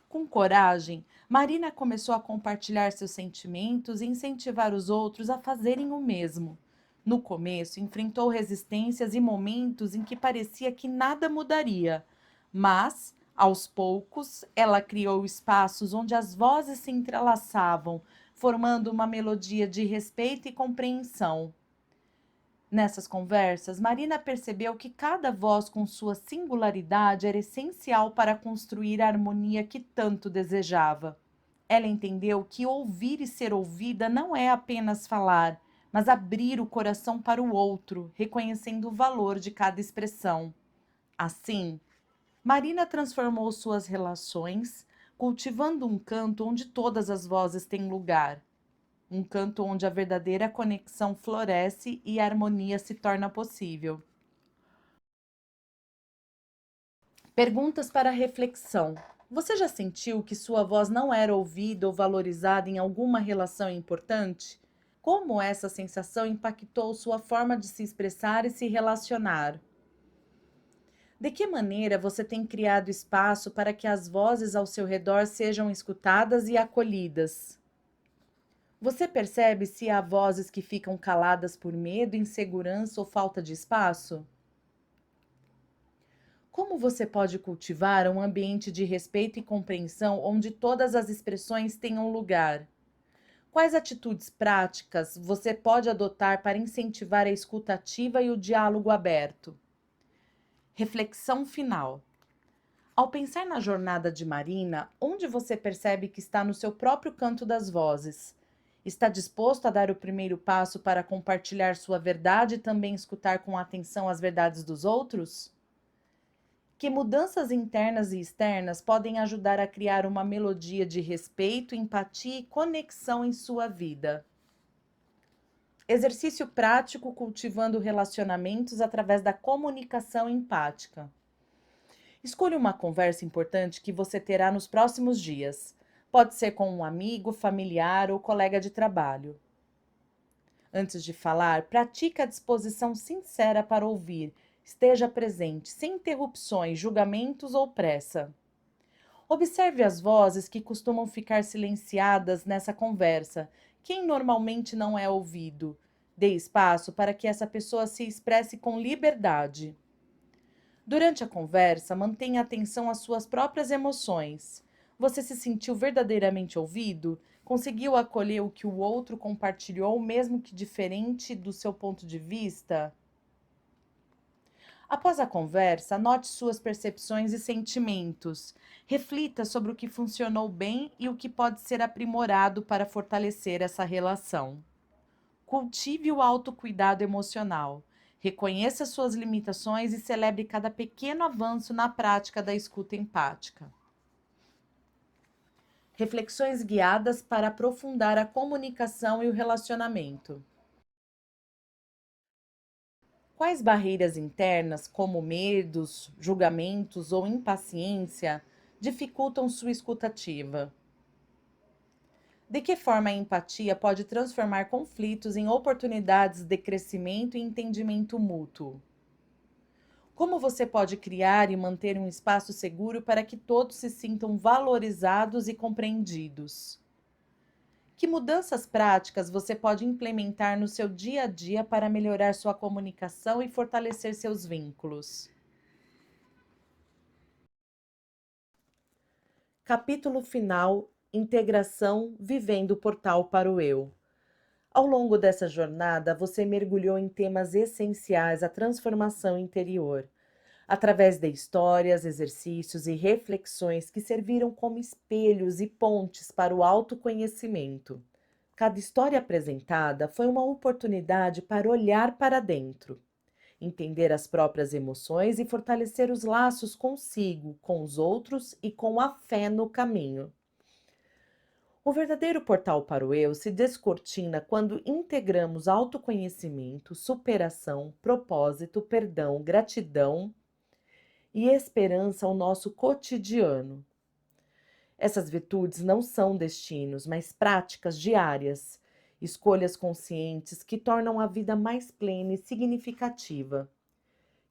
Com coragem, Marina começou a compartilhar seus sentimentos e incentivar os outros a fazerem o mesmo. No começo, enfrentou resistências e momentos em que parecia que nada mudaria, mas, aos poucos, ela criou espaços onde as vozes se entrelaçavam, formando uma melodia de respeito e compreensão. Nessas conversas, Marina percebeu que cada voz com sua singularidade era essencial para construir a harmonia que tanto desejava. Ela entendeu que ouvir e ser ouvida não é apenas falar, mas abrir o coração para o outro, reconhecendo o valor de cada expressão. Assim, Marina transformou suas relações, cultivando um canto onde todas as vozes têm lugar. Um canto onde a verdadeira conexão floresce e a harmonia se torna possível. Perguntas para reflexão. Você já sentiu que sua voz não era ouvida ou valorizada em alguma relação importante? Como essa sensação impactou sua forma de se expressar e se relacionar? De que maneira você tem criado espaço para que as vozes ao seu redor sejam escutadas e acolhidas? Você percebe se há vozes que ficam caladas por medo, insegurança ou falta de espaço? Como você pode cultivar um ambiente de respeito e compreensão onde todas as expressões tenham lugar? Quais atitudes práticas você pode adotar para incentivar a escuta ativa e o diálogo aberto? Reflexão final. Ao pensar na jornada de Marina, onde você percebe que está no seu próprio canto das vozes? Está disposto a dar o primeiro passo para compartilhar sua verdade e também escutar com atenção as verdades dos outros? Que mudanças internas e externas podem ajudar a criar uma melodia de respeito, empatia e conexão em sua vida? Exercício prático cultivando relacionamentos através da comunicação empática. Escolha uma conversa importante que você terá nos próximos dias. Pode ser com um amigo, familiar ou colega de trabalho. Antes de falar, pratique a disposição sincera para ouvir. Esteja presente, sem interrupções, julgamentos ou pressa. Observe as vozes que costumam ficar silenciadas nessa conversa. Quem normalmente não é ouvido? Dê espaço para que essa pessoa se expresse com liberdade. Durante a conversa, mantenha atenção às suas próprias emoções. Você se sentiu verdadeiramente ouvido? Conseguiu acolher o que o outro compartilhou, mesmo que diferente do seu ponto de vista? Após a conversa, anote suas percepções e sentimentos. Reflita sobre o que funcionou bem e o que pode ser aprimorado para fortalecer essa relação. Cultive o autocuidado emocional. Reconheça suas limitações e celebre cada pequeno avanço na prática da escuta empática. Reflexões guiadas para aprofundar a comunicação e o relacionamento. Quais barreiras internas, como medos, julgamentos ou impaciência, dificultam sua escutativa? De que forma a empatia pode transformar conflitos em oportunidades de crescimento e entendimento mútuo? Como você pode criar e manter um espaço seguro para que todos se sintam valorizados e compreendidos? Que mudanças práticas você pode implementar no seu dia a dia para melhorar sua comunicação e fortalecer seus vínculos? Capítulo final: Integração vivendo o portal para o eu. Ao longo dessa jornada, você mergulhou em temas essenciais à transformação interior, através de histórias, exercícios e reflexões que serviram como espelhos e pontes para o autoconhecimento. Cada história apresentada foi uma oportunidade para olhar para dentro, entender as próprias emoções e fortalecer os laços consigo, com os outros e com a fé no caminho. O verdadeiro portal para o eu se descortina quando integramos autoconhecimento, superação, propósito, perdão, gratidão e esperança ao nosso cotidiano. Essas virtudes não são destinos, mas práticas diárias, escolhas conscientes que tornam a vida mais plena e significativa.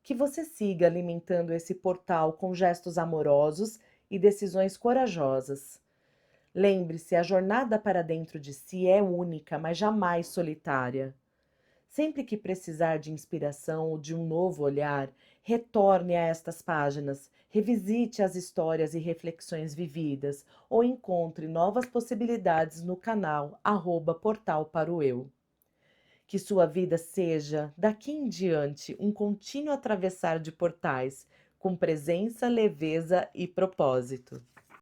Que você siga alimentando esse portal com gestos amorosos e decisões corajosas. Lembre-se, a jornada para dentro de si é única, mas jamais solitária. Sempre que precisar de inspiração ou de um novo olhar, retorne a estas páginas, revisite as histórias e reflexões vividas ou encontre novas possibilidades no canal @Portal para o Eu. Que sua vida seja, daqui em diante, um contínuo atravessar de portais, com presença, leveza e propósito.